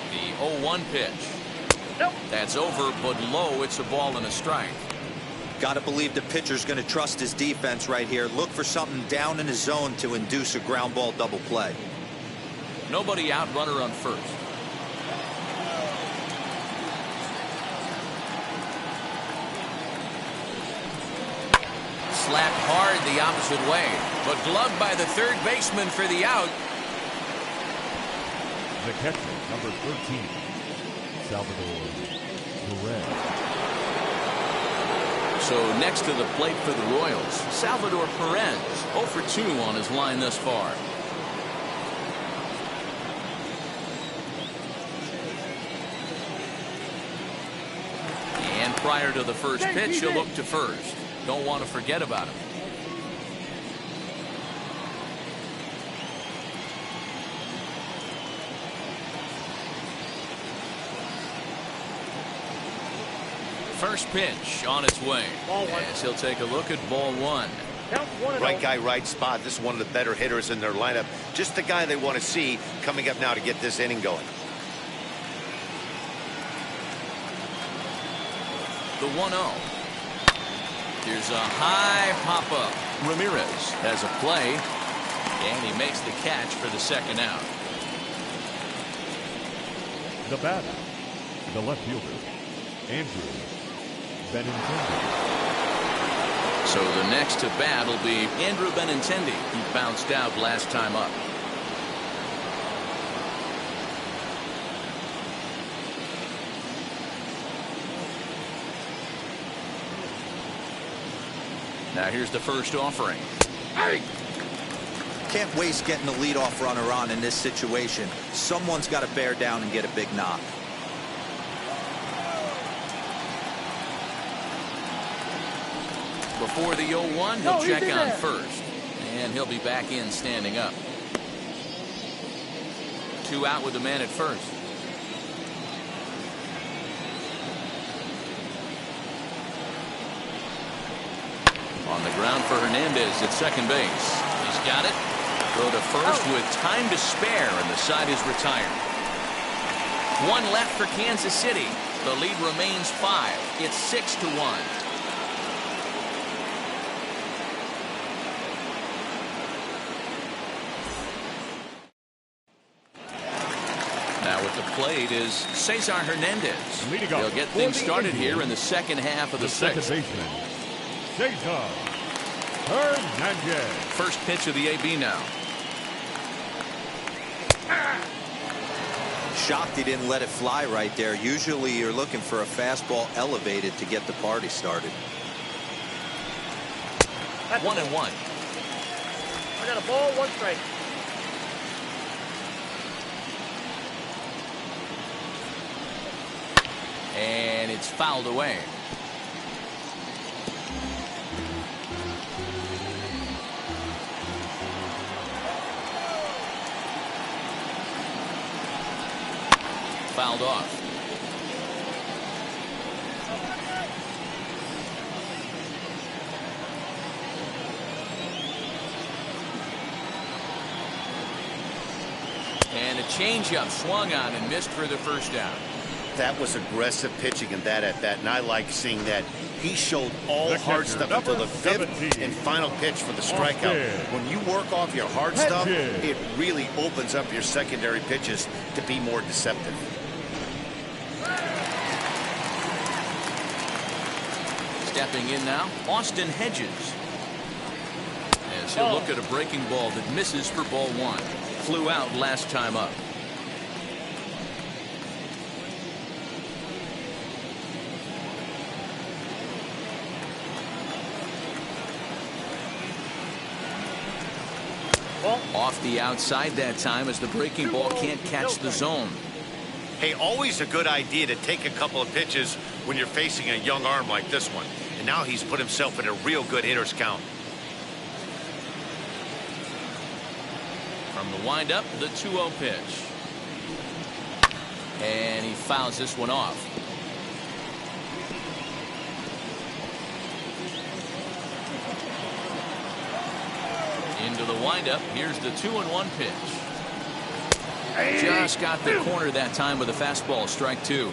The 0-1 pitch. That's over, but low. It's a ball and a strike. Got to believe the pitcher's going to trust his defense right here. Look for something down in his zone to induce a ground ball double play. Nobody out, runner on first. Slapped hard the opposite way, but gloved by the third baseman for the out. The catcher, number 13, Salvador Perez. So next to the plate for the Royals, Salvador Perez, 0 for 2 on his line thus far. And prior to the first pitch, he'll look to first. Don't want to forget about him. First pitch on its way. As he'll take a look at ball one. Right guy, right spot. This is one of the better hitters in their lineup. Just the guy they want to see coming up now to get this inning going. The 1-0. Here's a high pop-up. Ramirez has a play, and he makes the catch for the second out. The batter, the left fielder, Andrew Benintendi. So the next to bat will be Andrew Benintendi. He bounced out last time up. Now here's the first offering. Can't waste getting the leadoff runner on in this situation. Someone's got to bear down and get a big knock. Before the 0-1, he'll check on first. And he'll be back in standing up. 2 out with the man at first. On the ground for Hernandez at second base. He's got it. Throw to first with time to spare, and the side is retired. 1 left for Kansas City. The lead remains 5. It's 6-1. Now at the plate is Cesar Hernandez. They'll get things started here in the second half of the second sixth. baseman, Cesar Hernandez. First pitch of the AB now. Shocked he didn't let it fly right there. Usually you're looking for a fastball elevated to get the party started. 1-1. I got a ball, 1 strike. And it's fouled away. Fouled off. And a changeup swung on and missed for the first down. That was aggressive pitching in that at bat, and I like seeing that. He showed all The hard catcher, stuff until the number 5th 17. and final pitch for the strikeout. When you work off your hard stuff, it really opens up your secondary pitches to be more deceptive. Stepping in now, Austin Hedges. As he'll look at a breaking ball that misses for ball 1. Flew out last time up. Off the outside that time as the breaking ball can't catch the zone. Hey, always a good idea to take a couple of pitches when you're facing a young arm like this one. And now he's put himself in a real good hitter's count. From the windup, the 2-0 pitch. And he fouls this one off. Into the windup. Here's the 2-1 pitch. Just got the corner that time with a fastball. Strike 2.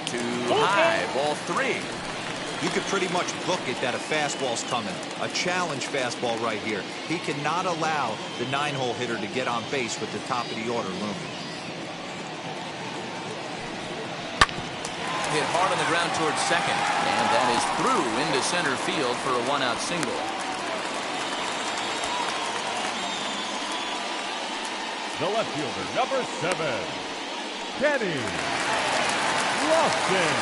Too high. Ball 3. You could pretty much book it that a fastball's coming. A challenge fastball right here. He cannot allow the 9-hole hitter to get on base with the top of the order looming. Hit hard on the ground towards second, and that is through into center field for a 1-out single. The left fielder, number 7, Kenny Lofton.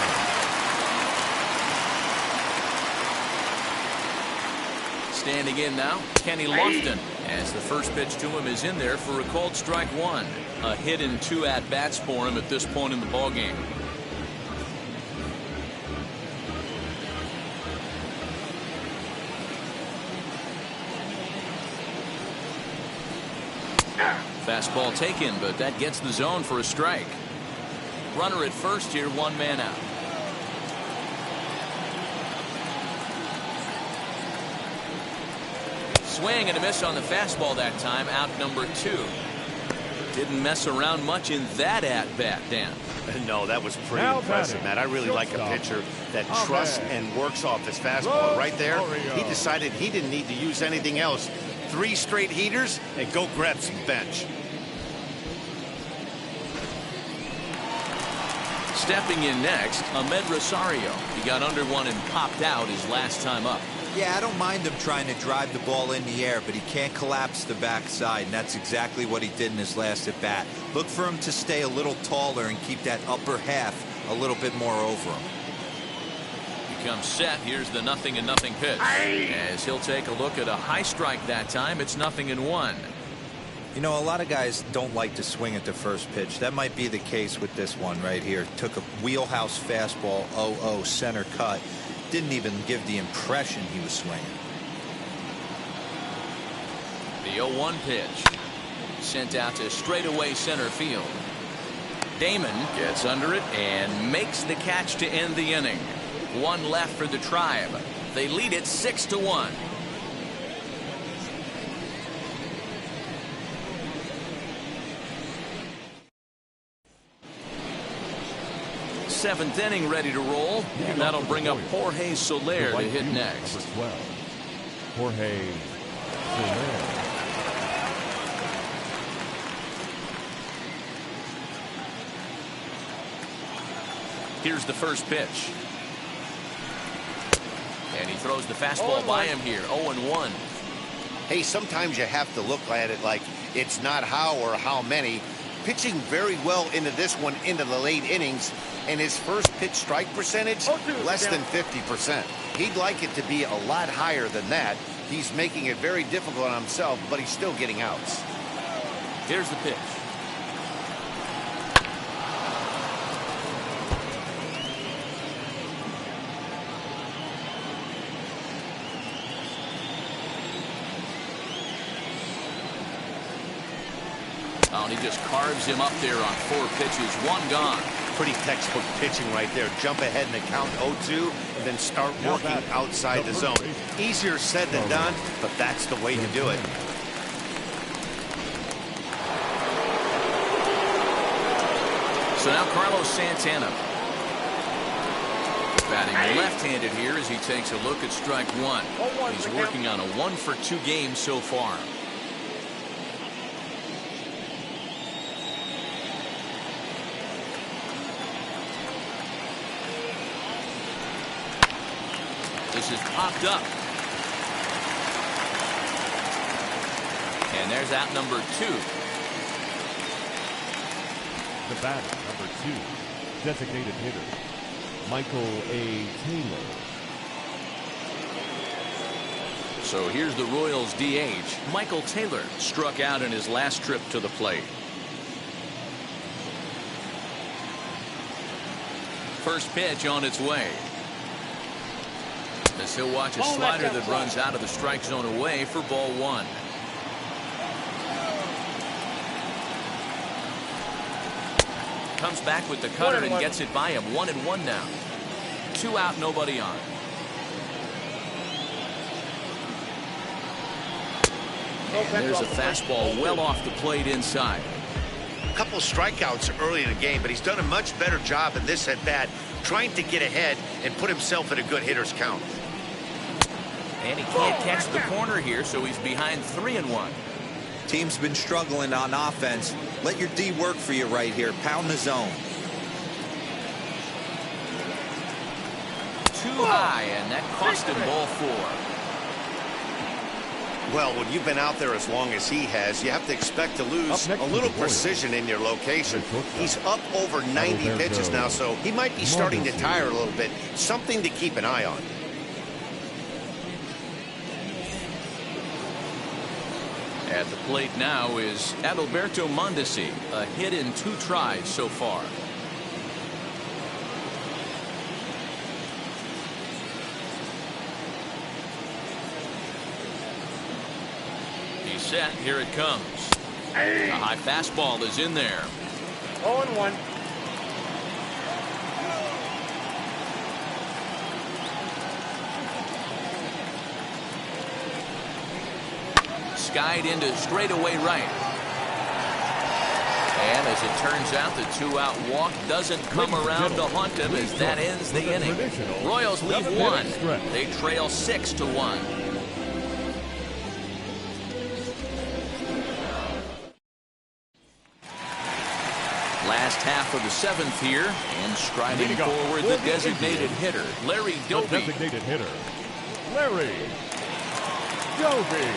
Standing in now, Kenny Lofton, as the first pitch to him is in there for a called strike 1. A hit in 2 at-bats for him at this point in the ballgame. Fastball taken, but that gets the zone for a strike. Runner at first here, 1 man out. Swing and a miss on the fastball that time, out number 2. Didn't mess around much in that at-bat, Dan. No, that was pretty impressive, Matt. I really like a pitcher that trusts and works off his fastball. Right there, he decided he didn't need to use anything else. 3 straight heaters and go grab some bench. Stepping in next, Ahmed Rosario. He got under one and popped out his last time up. Yeah, I don't mind him trying to drive the ball in the air, but he can't collapse the backside, and that's exactly what he did in his last at-bat. Look for him to stay a little taller and keep that upper half a little bit more over him. He comes set. Here's the 0-0 pitch. As he'll take a look at a high strike that time, it's 0-1. You know, a lot of guys don't like to swing at the first pitch. That might be the case with this one right here. Took a wheelhouse fastball, 0-0 center cut. Didn't even give the impression he was swinging. The 0-1 pitch. Sent out to straightaway center field. Damon gets under it and makes the catch to end the inning. One left for the Tribe. They lead it 6-1. Seventh inning ready to roll. And that'll bring up Jorge Soler to hit next. Number 12, Jorge Soler. Here's the first pitch. And he throws the fastball by him here. 0-1. Hey, sometimes you have to look at it like it's not how or how many. Pitching very well into this one into the late innings, and his first pitch strike percentage less than 50%. He'd like it to be a lot higher than that. He's making it very difficult on himself, but he's still getting outs. Here's the pitch. Oh, and he just carves him up there on 4 pitches. 1 gone. Pretty textbook pitching right there. Jump ahead in the count 0-2 and then start working outside the zone. Easier said than done, but that's the way to do it. So now Carlos Santana. Batting left-handed here as he takes a look at strike 1. He's working on a 1-for-2 game so far. This is popped up. And there's out number 2. The batter, number 2, designated hitter, Michael A. Taylor. So here's the Royals DH. Michael Taylor struck out in his last trip to the plate. First pitch on its way. As he'll watch a slider that runs out of the strike zone away for ball 1. Comes back with the cutter and gets it by him. 1-1 now. 2 out, nobody on. And there's a fastball well off the plate inside. A couple strikeouts early in the game, but he's done a much better job in this at bat, trying to get ahead and put himself in a good hitter's count. And he can't catch the corner here, so he's behind 3-1. Team's been struggling on offense. Let your D work for you right here. Pound the zone. Too high, and that cost him ball 4. Well, when you've been out there as long as he has, you have to expect to lose a little precision in your location. He's up over 90 pitches now, so he might be starting to tire a little bit. Something to keep an eye on. At the plate now is Adalberto Mondesi, a hit in 2 tries so far. He's set. Here it comes. A high fastball is in there. 0-1. Skied into straightaway right. And as it turns out, the 2-out walk doesn't come around to haunt him as that ends the inning. Royals leave 1. They trail 6-1. Last half of the 7th here, and striding forward the designated hitter, Larry Doby. The designated hitter, Larry Doby.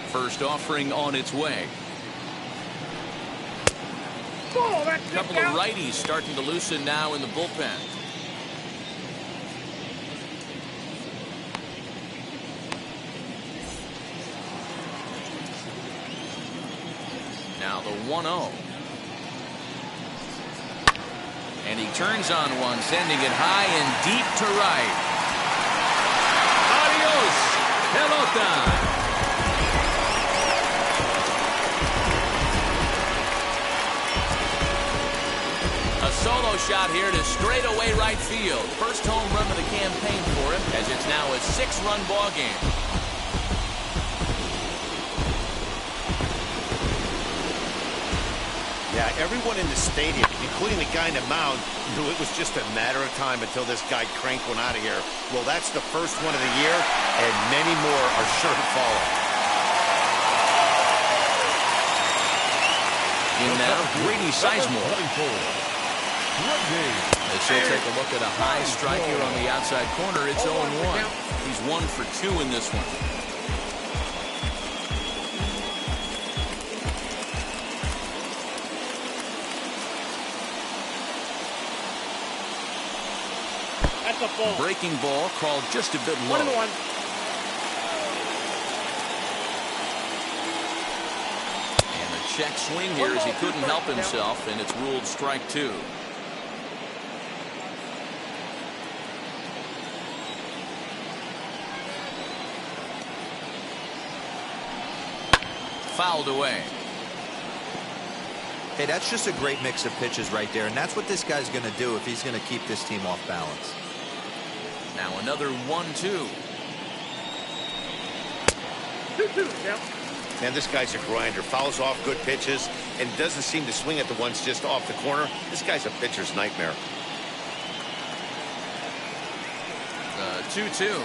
First offering on its way. Oh, that's A couple of righties starting to loosen now in the bullpen. Now the 1-0. And he turns on one, sending it high and deep to right. Adios, pelota. A solo shot here to straightaway right field. First home run of the campaign for him, as it's now a 6-run ball game. Yeah, everyone in the stadium, including the guy in the mound, knew it was just a matter of time until this guy cranked one out of here. Well, that's the first one of the year, and many more are sure to follow. In now, Grady Sizemore. As he'll take a look at a high strike here on the outside corner, it's 0-1. He's 1 for 2 in this one. That's a ball. Breaking ball called just a bit low. 1-1. And a check swing here as he couldn't help himself, and it's ruled strike 2. Fouled away. Hey, that's just a great mix of pitches right there, and that's what this guy's going to do if he's going to keep this team off balance. Now another 1-2. 2-2, yeah. Man, this guy's a grinder. Fouls off good pitches and doesn't seem to swing at the ones just off the corner. This guy's a pitcher's nightmare. 2-2.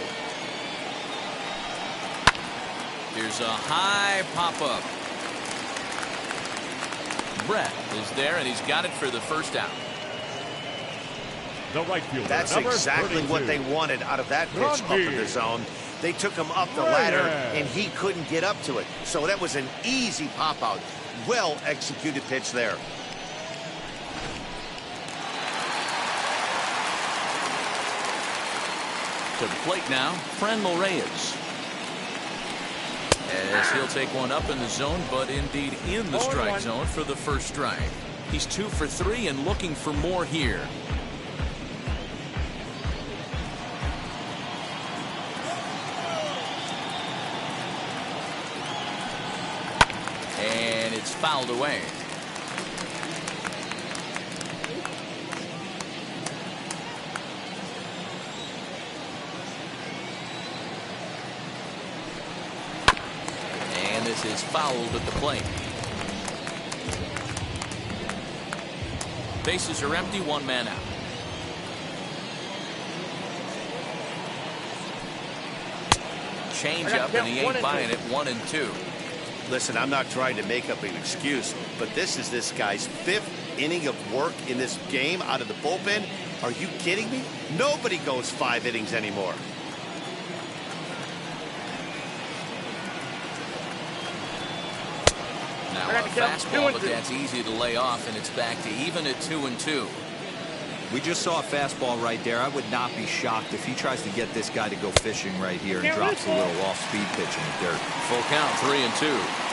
Here's a high pop-up. Brett is there, and he's got it for the first out. The right fielder. That's number exactly 32. what they wanted out of that pitch up in the zone. They took him up the ladder, and he couldn't get up to it. So that was an easy pop-out. Well-executed pitch there. To the plate now, Franmil Reyes. As he'll take one up in the zone, but indeed in the strike zone for the first strike. He's 2 for 3 and looking for more here. And it's fouled away. This is fouled at the plate. Bases are empty, 1 man out. Change up, and he ain't buying it. 1-2. Listen, I'm not trying to make up an excuse, but this is this guy's 5th inning of work in this game out of the bullpen. Are you kidding me? Nobody goes 5 innings anymore. Now a fastball, but that's easy to lay off, and it's back to even at 2-2. We just saw a fastball right there. I would not be shocked if he tries to get this guy to go fishing right here and drops a little off-speed pitch in the dirt. Full count, 3-2.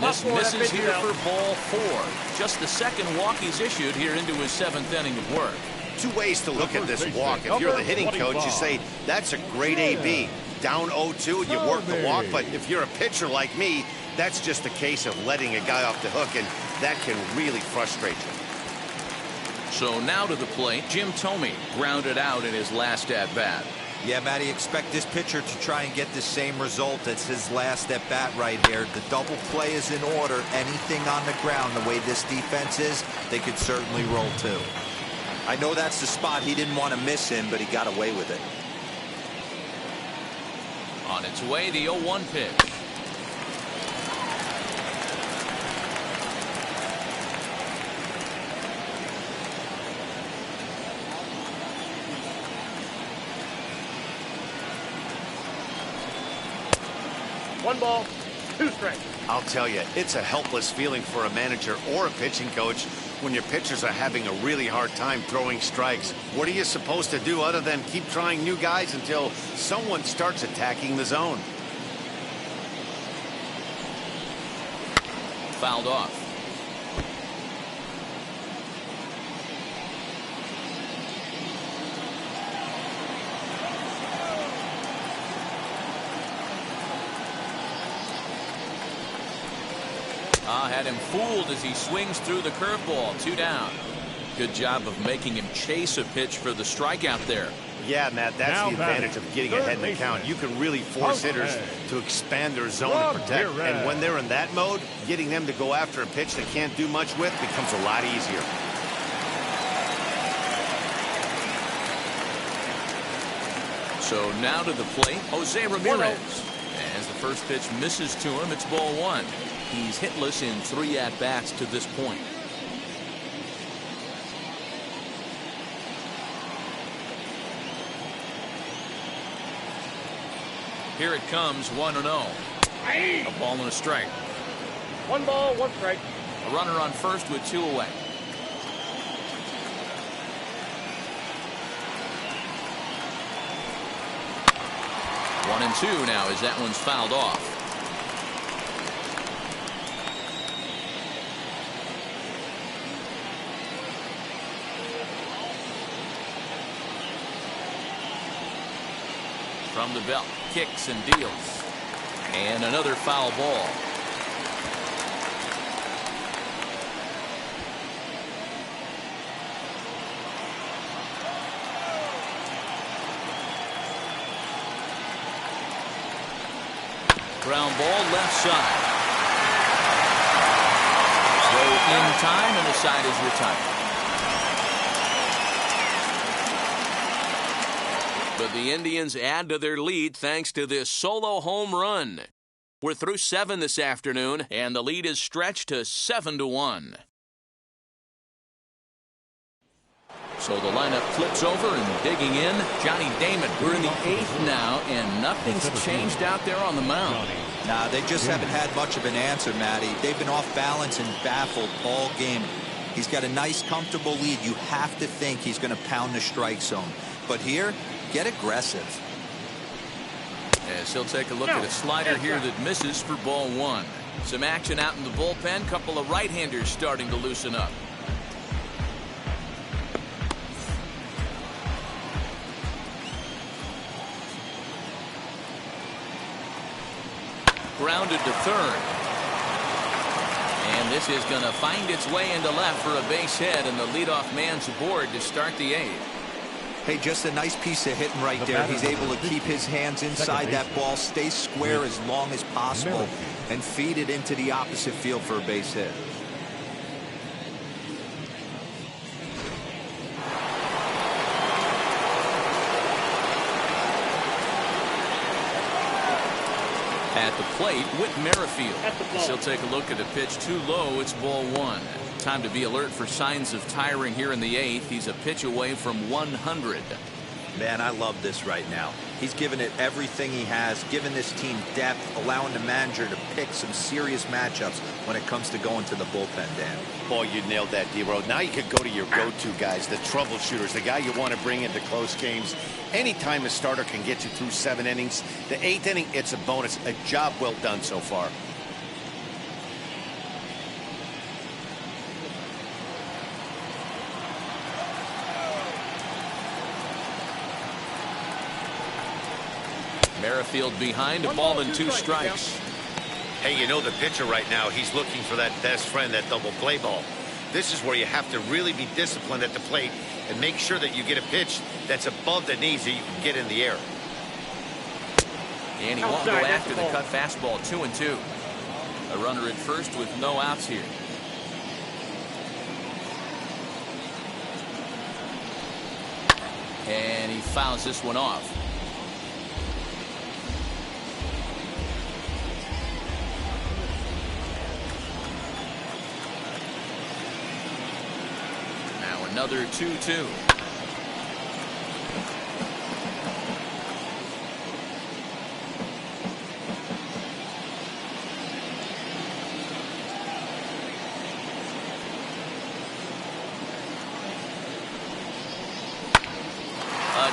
This misses here for ball 4. Just the second walk he's issued here into his 7th inning of work. 2 ways to look at this walk. If you're the hitting coach, you say, that's a great AB. Down 0-2 and you work the walk. But if you're a pitcher like me, that's just a case of letting a guy off the hook, and that can really frustrate you. So now to the plate, Jim Thome grounded out in his last at-bat. Yeah, Matty, expect this pitcher to try and get the same result as his last at-bat right here. The double play is in order. Anything on the ground, the way this defense is, they could certainly roll too. I know that's the spot he didn't want to miss him, but he got away with it. On its way, the 0-1 pitch. One ball, 2 strikes. I'll tell you, it's a helpless feeling for a manager or a pitching coach when your pitchers are having a really hard time throwing strikes. What are you supposed to do other than keep trying new guys until someone starts attacking the zone? Fouled off. Had him fooled as he swings through the curveball. 2 down. Good job of making him chase a pitch for the strikeout there. Yeah, Matt, that's Now the advantage of getting ahead in the count. You can really force hitters to expand their zone and protect. And when they're in that mode, getting them to go after a pitch they can't do much with becomes a lot easier. So now to the plate, Jose Ramirez. As the first pitch misses to him, it's ball 1. He's hitless in 3 at-bats to this point. Here it comes, 1-0. A ball and a strike. 1 ball, 1 strike. A runner on first with 2 away. One and 2 now as that one's fouled off. From the belt, kicks and deals. And another foul ball. Ground ball left side. Throw in time and the side is retired. But the Indians add to their lead thanks to this solo home run. We're through 7 this afternoon, and the lead is stretched to 7-1. So the lineup flips over and digging in, Johnny Damon. We're in the 8th now, and nothing's changed out there on the mound. Nah, they just haven't had much of an answer, Matty. They've been off balance and baffled all game. He's got a nice, comfortable lead. You have to think he's going to pound the strike zone. But here, get aggressive. As he'll take a look at a slider here that misses for ball 1. Some action out in the bullpen. Couple of right-handers starting to loosen up. Grounded to third. And this is going to find its way into left for a base hit, and the leadoff man's aboard to start the 8th. Hey, just a nice piece of hitting right there. He's able to keep his hands inside that ball, stay square as long as possible, and feed it into the opposite field for a base hit. At the plate, Whit Merrifield. He'll take a look at a pitch too low. It's ball 1. Time to be alert for signs of tiring here in the 8th. He's a pitch away from 100. Man, I love this right now. He's given it everything he has, given this team depth, allowing the manager to pick some serious matchups when it comes to going to the bullpen, Dan. Boy, you nailed that, D-Row. Now you could go to your go-to guys, the troubleshooters, the guy you want to bring into close games. Anytime a starter can get you through 7 innings, the 8th inning, it's a bonus. A job well done so far. Merrifield behind, a ball and 2 strikes. Hey, you know the pitcher right now, he's looking for that best friend, that double play ball. This is where you have to really be disciplined at the plate and make sure that you get a pitch that's above the knees that you can get in the air. And he won't go after the cut fastball. 2-2. A runner at first with no outs here. fouls this one off. Now another 2-2.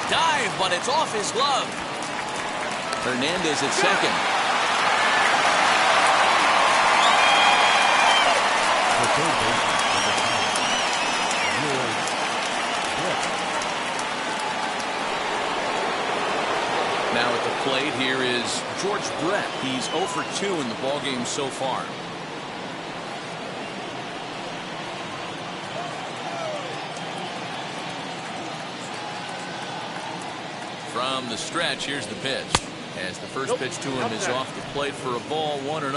Dive, but it's off his glove. Hernandez at second. The third baseman, George Brett. Now at the plate here is George Brett. He's 0 for 2 in the ballgame so far. From the stretch, here's the pitch. As the first pitch to him is off the plate for a ball, 1-0.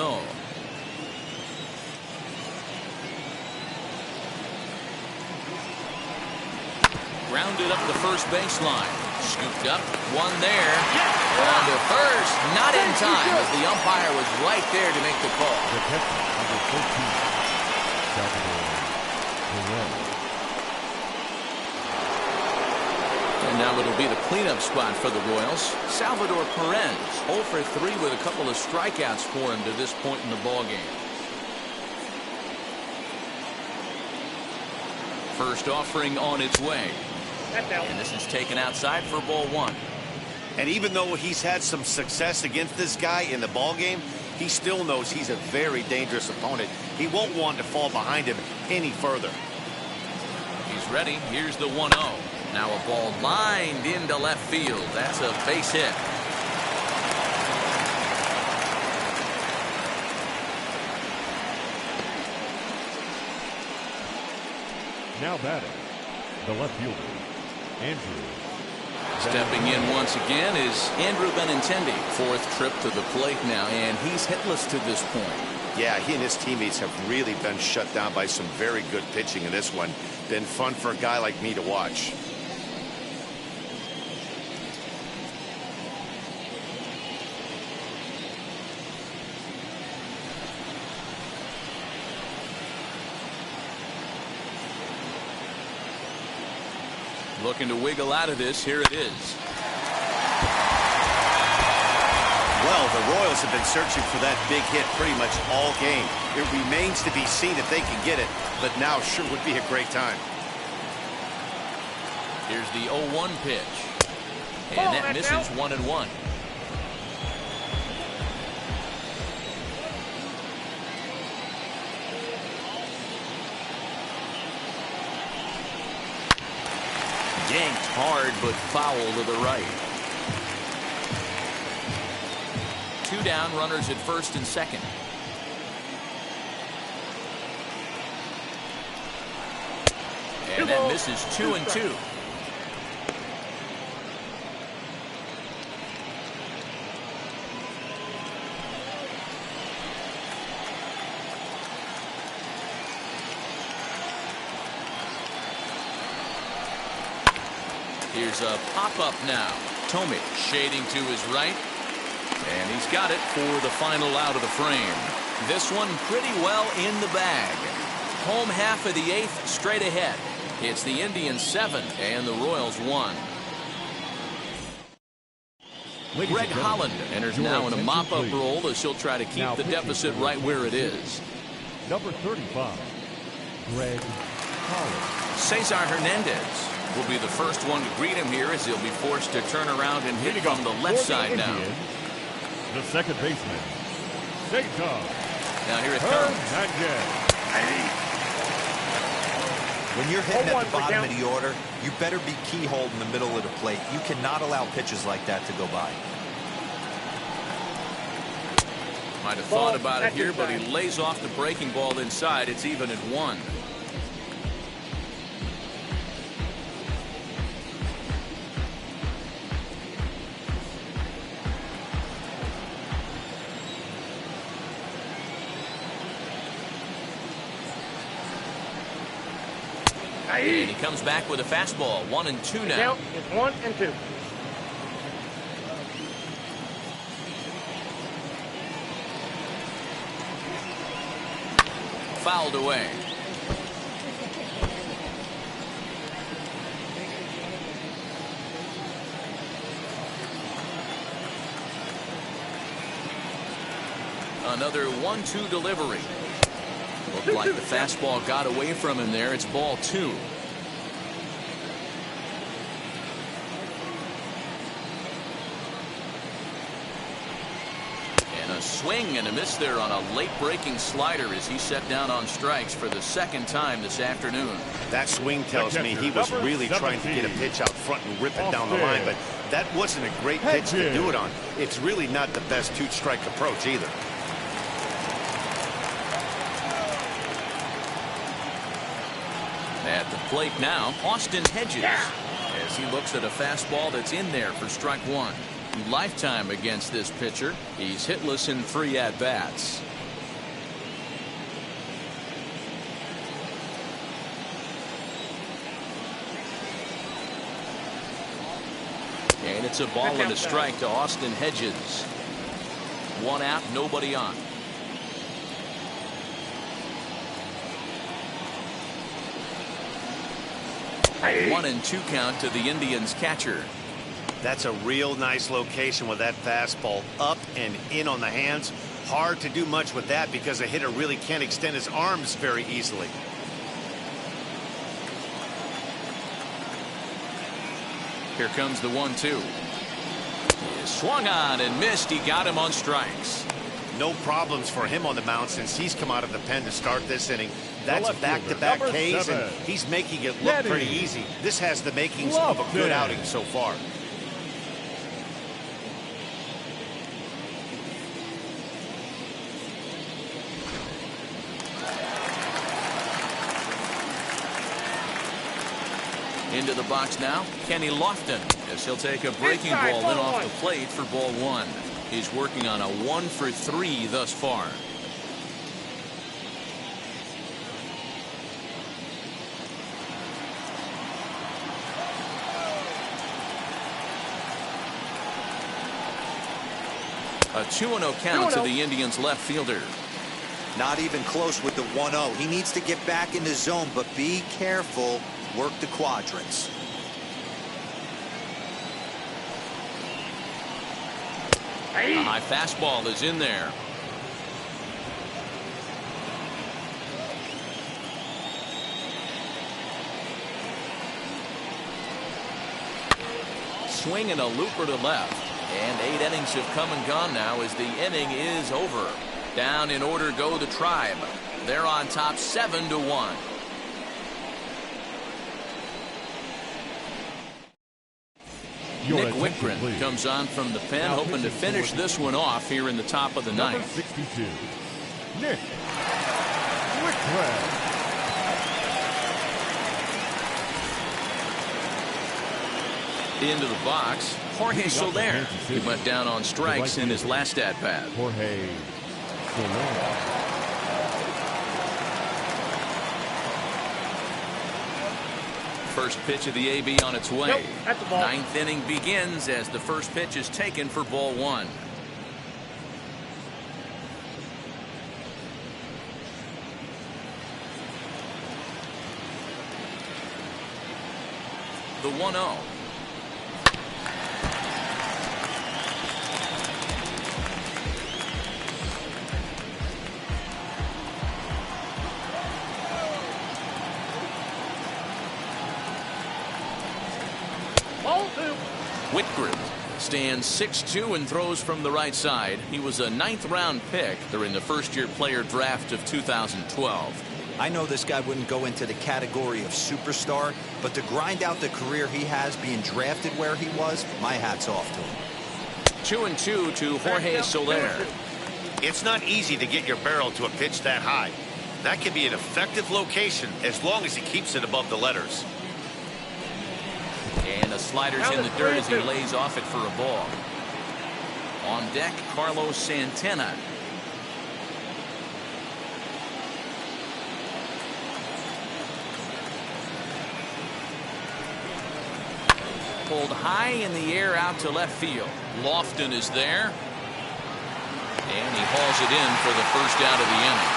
Grounded up the first baseline. Scooped up, one there. On to first, not in time as the umpire was right there to make the call. The catcher, number 14, Salvador Perez. And now it'll be the cleanup spot for the Royals. Salvador Perez, 0 for 3 with a couple of strikeouts for him to this point in the ballgame. First offering on its way. And this is taken outside for ball 1. And even though he's had some success against this guy in the ballgame, he still knows he's a very dangerous opponent. He won't want to fall behind him any further. He's ready. Here's the 1-0. Now a ball lined into left field. That's a base hit. Now batting, the left fielder, Andrew. Stepping in once again is Andrew Benintendi. Fourth trip to the plate now, and he's hitless to this point. Yeah, he and his teammates have really been shut down by some very good pitching in this one. Been fun for a guy like me to watch. Looking to wiggle out of this. Here it is. Well, the Royals have been searching for that big hit pretty much all game. It remains to be seen if they can get it, but now sure would be a great time. Here's the 0-1 pitch. And that misses 1-1. Yanked hard, but foul to the right. 2 down, runners at first and second. And that misses 2-2. Here's a pop-up now. Tommy shading to his right. And he's got it for the final out of the frame. This one pretty well in the bag. Home half of the 8th straight ahead. It's the Indians 7 and the Royals 1. Greg Holland enters now in a mop-up role as he'll try to keep the deficit right where it is. Number 35, Greg Holland. Cesar Hernandez will be the first one to greet him here as he'll be forced to turn around and hit from the left side now. The second baseman, Cesar. Now here it comes. When you're hitting at the bottom of the order, you better be keyholed in the middle of the plate. You cannot allow pitches like that to go by. Might have thought about it here, but he lays off the breaking ball inside. It's even at 1. And he comes back with a fastball. 1-2 now. Count is 1-2. Fouled away. Another 1-2 delivery. Looked like the fastball got away from him there. It's ball 2. And a swing and a miss there on a late breaking slider as he set down on strikes for the second time this afternoon. That swing tells me he was really trying to get a pitch out front and rip it down the line, but that wasn't a great pitch to do it on. It's really not the best two-strike approach either. At the plate now, Austin Hedges, as he looks at a fastball that's in there for strike 1. Lifetime against this pitcher. He's hitless in 3 at-bats. And it's a ball and a strike to Austin Hedges. 1 out, nobody on. A 1-2 count to the Indians catcher. That's a real nice location with that fastball up and in on the hands. Hard to do much with that because a hitter really can't extend his arms very easily. Here comes the 1-2. He swung on and missed. He got him on strikes. No problems for him on the mound since he's come out of the pen to start this inning. That's back-to-back Ks, and he's making it look pretty easy. This has the makings of a good outing so far. Into the box now, Kenny Lofton, as he'll take a breaking ball in off the plate for ball 1. He's working on a 1-for-3 thus far. A 2-0 count to the Indians left fielder. Not even close with the 1-0. He needs to get back in the zone, but be careful. Work the quadrants. A high fastball is in there. Swing and a looper to left. And 8 innings have come and gone now as the inning is over. Down in order go the Tribe. They're on top 7-1. Nick Whitgren comes on from the pen, hoping to finish this one off here in the top of the ninth. 62, Nick Whitgren. Into the box, Jorge Soler. He went down on strikes in his last at-bat. Jorge Soler. First pitch of the AB on its way. Nope, that's the ball. 9th inning begins as the first pitch is taken for ball 1. The 1-0. Whitgren stands 6'2" and throws from the right side. He was a 9th round pick during the first-year player draft of 2012. I know this guy wouldn't go into the category of superstar, but to grind out the career he has being drafted where he was, my hat's off to him. 2-2 to Jorge Soler. It's not easy to get your barrel to a pitch that high. That can be an effective location as long as he keeps it above the letters. And the slider's in the dirt as he lays off it for a ball. On deck, Carlos Santana. Pulled high in the air out to left field. Lofton is there. And he hauls it in for the first out of the inning.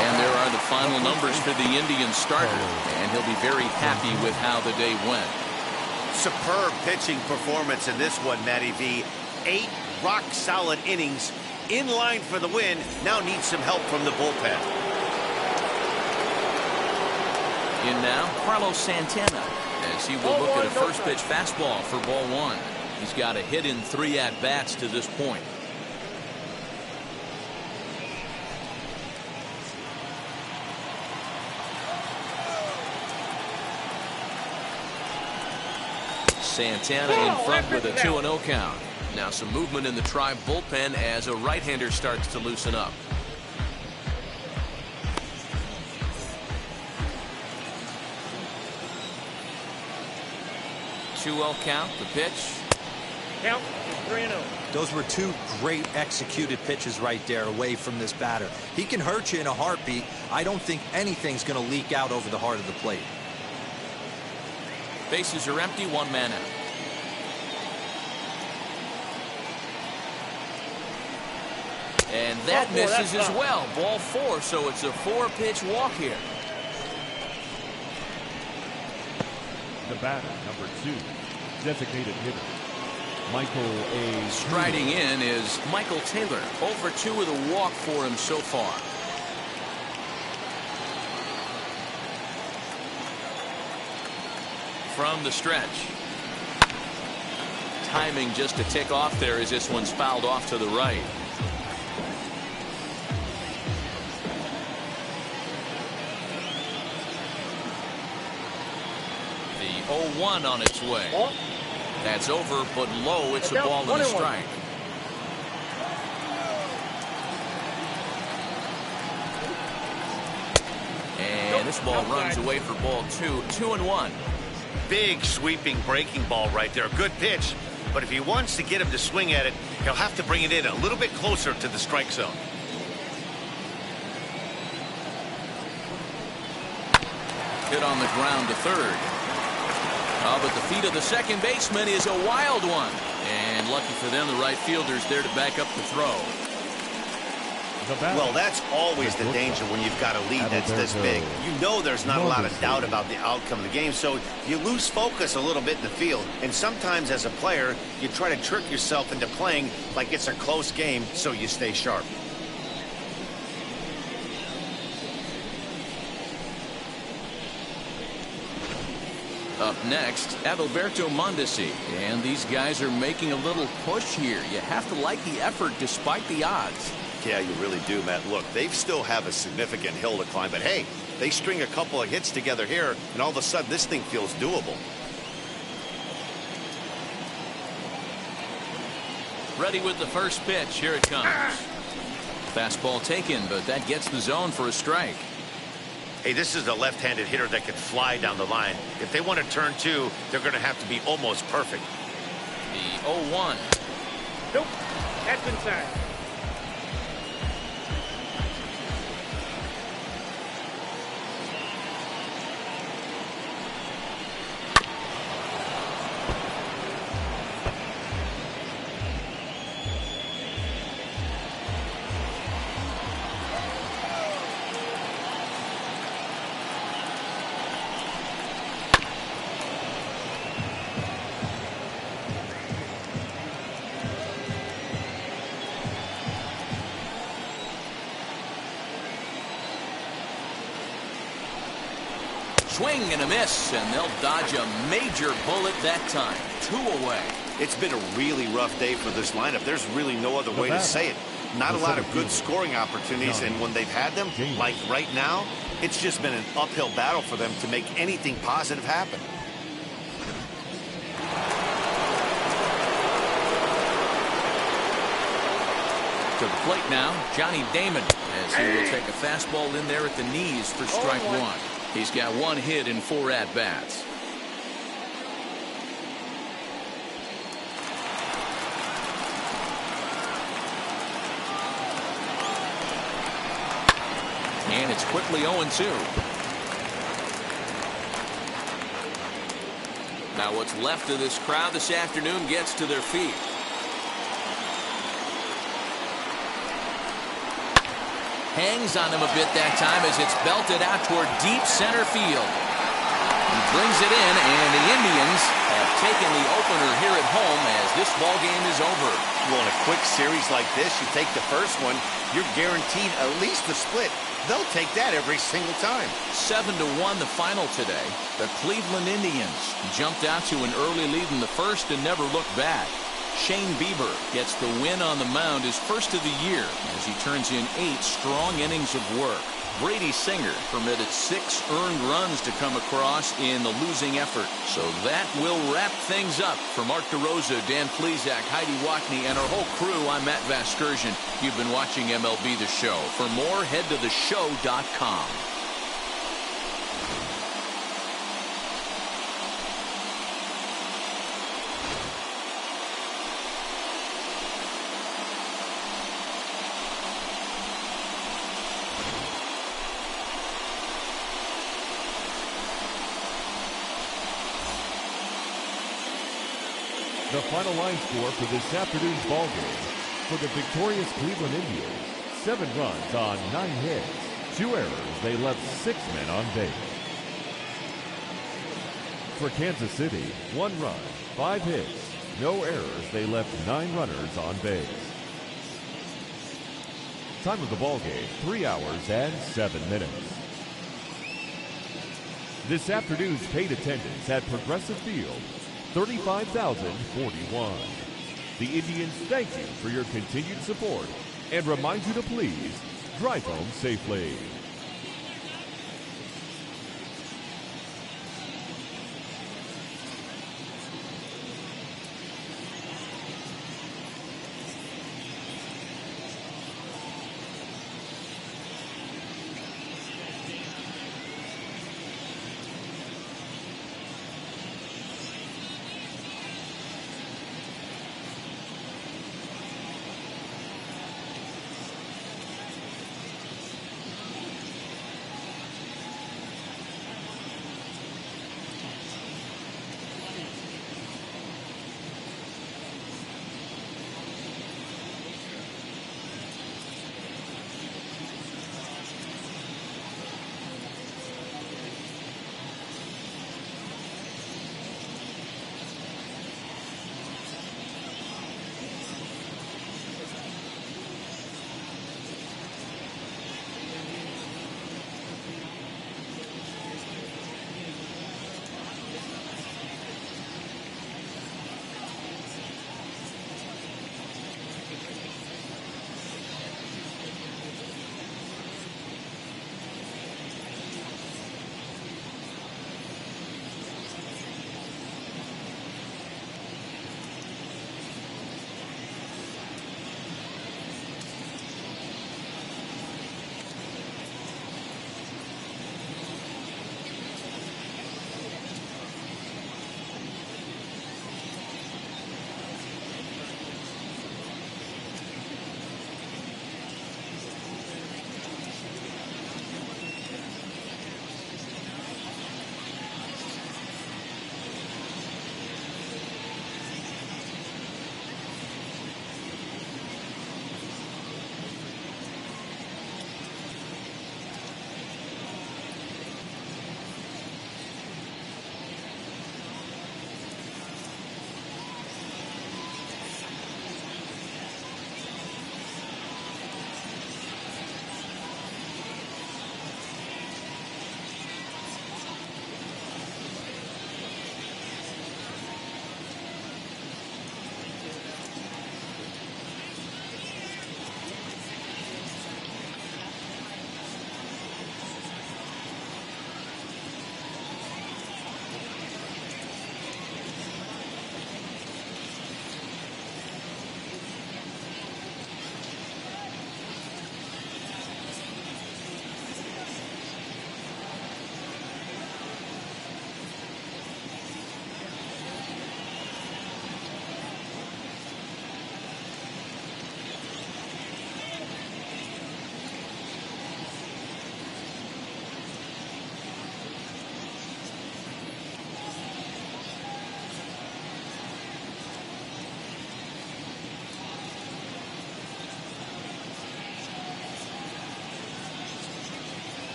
And there are the final numbers for the Indians starter. And he'll be very happy with how the day went. Superb pitching performance in this one, Matty V. 8 rock-solid innings, in line for the win. Now needs some help from the bullpen. In now, Carlos Santana, as he will look at a first pitch fastball for ball 1. He's got a hit in 3 at-bats to this point. Santana in front with a 2-0 count. Now some movement in the Tribe bullpen as a right-hander starts to loosen up. 2-0 count, the pitch. Count 3-0. Those were 2 great executed pitches right there away from this batter. He can hurt you in a heartbeat. I don't think anything's going to leak out over the heart of the plate. Bases are empty, 1 man out. And that misses as well. Ball 4, so it's a 4-pitch walk here. The batter, number 2, designated hitter, Michael A. Striding in is Michael Taylor. 0 for 2 with a walk for him so far. From the stretch. Timing just to tick off there as this one's fouled off to the right. The 0-1 on its way. That's over, but low. It's a ball and a strike. And this ball runs away for ball 2. 2-1. Big sweeping breaking ball right there. Good pitch. But if he wants to get him to swing at it, he'll have to bring it in a little bit closer to the strike zone. Hit on the ground to third. Oh, but the feet of the second baseman is a wild one. And lucky for them, the right fielder's there to back up the throw. Well, that's always the danger when you've got a lead that's this big. You know there's not a lot of doubt about the outcome of the game, so you lose focus a little bit in the field. And sometimes as a player, you try to trick yourself into playing like it's a close game so you stay sharp. Up next, Adalberto Mondesi. And these guys are making a little push here. You have to like the effort despite the odds. Yeah, you really do, Matt. Look, they still have a significant hill to climb, but hey, they string a couple of hits together here, and all of a sudden this thing feels doable. Ready with the first pitch. Here it comes. Fastball taken, but that gets the zone for a strike. Hey, this is a left-handed hitter that could fly down the line. If they want to turn 2, they're going to have to be almost perfect. The 0-1. Nope. That's inside. Swing and a miss, and they'll dodge a major bullet that time. 2 away. It's been a really rough day for this lineup. There's really no other way to say it. Not a lot of good scoring opportunities, and when they've had them, like right now, it's just been an uphill battle for them to make anything positive happen. To the plate now, Johnny Damon, as he will take a fastball in there at the knees for strike 1. He's got 1 hit in 4 at-bats. And it's quickly 0-2. Now what's left of this crowd this afternoon gets to their feet. Hangs on him a bit that time as it's belted out toward deep center field. He brings it in, and the Indians have taken the opener here at home as this ball game is over. Well, in a quick series like this, you take the first one, you're guaranteed at least a split. They'll take that every single time. 7-1 the final today. The Cleveland Indians jumped out to an early lead in the first and never looked back. Shane Bieber gets the win on the mound, his first of the year, as he turns in 8 strong innings of work. Brady Singer permitted 6 earned runs to come across in the losing effort. So that will wrap things up. For Mark DeRosa, Dan Plesac, Heidi Watney, and our whole crew, I'm Matt Vasgersian. You've been watching MLB The Show. For more, head to theshow.com. The final line score for this afternoon's ball game. For the victorious Cleveland Indians, 7 runs on 9 hits. 2 errors, they left 6 men on base. For Kansas City, 1 run, 5 hits, no errors, they left 9 runners on base. Time of the ball game, 3 hours and 7 minutes. This afternoon's paid attendance at Progressive Field, 35,041. The Indians thank you for your continued support and remind you to please drive home safely.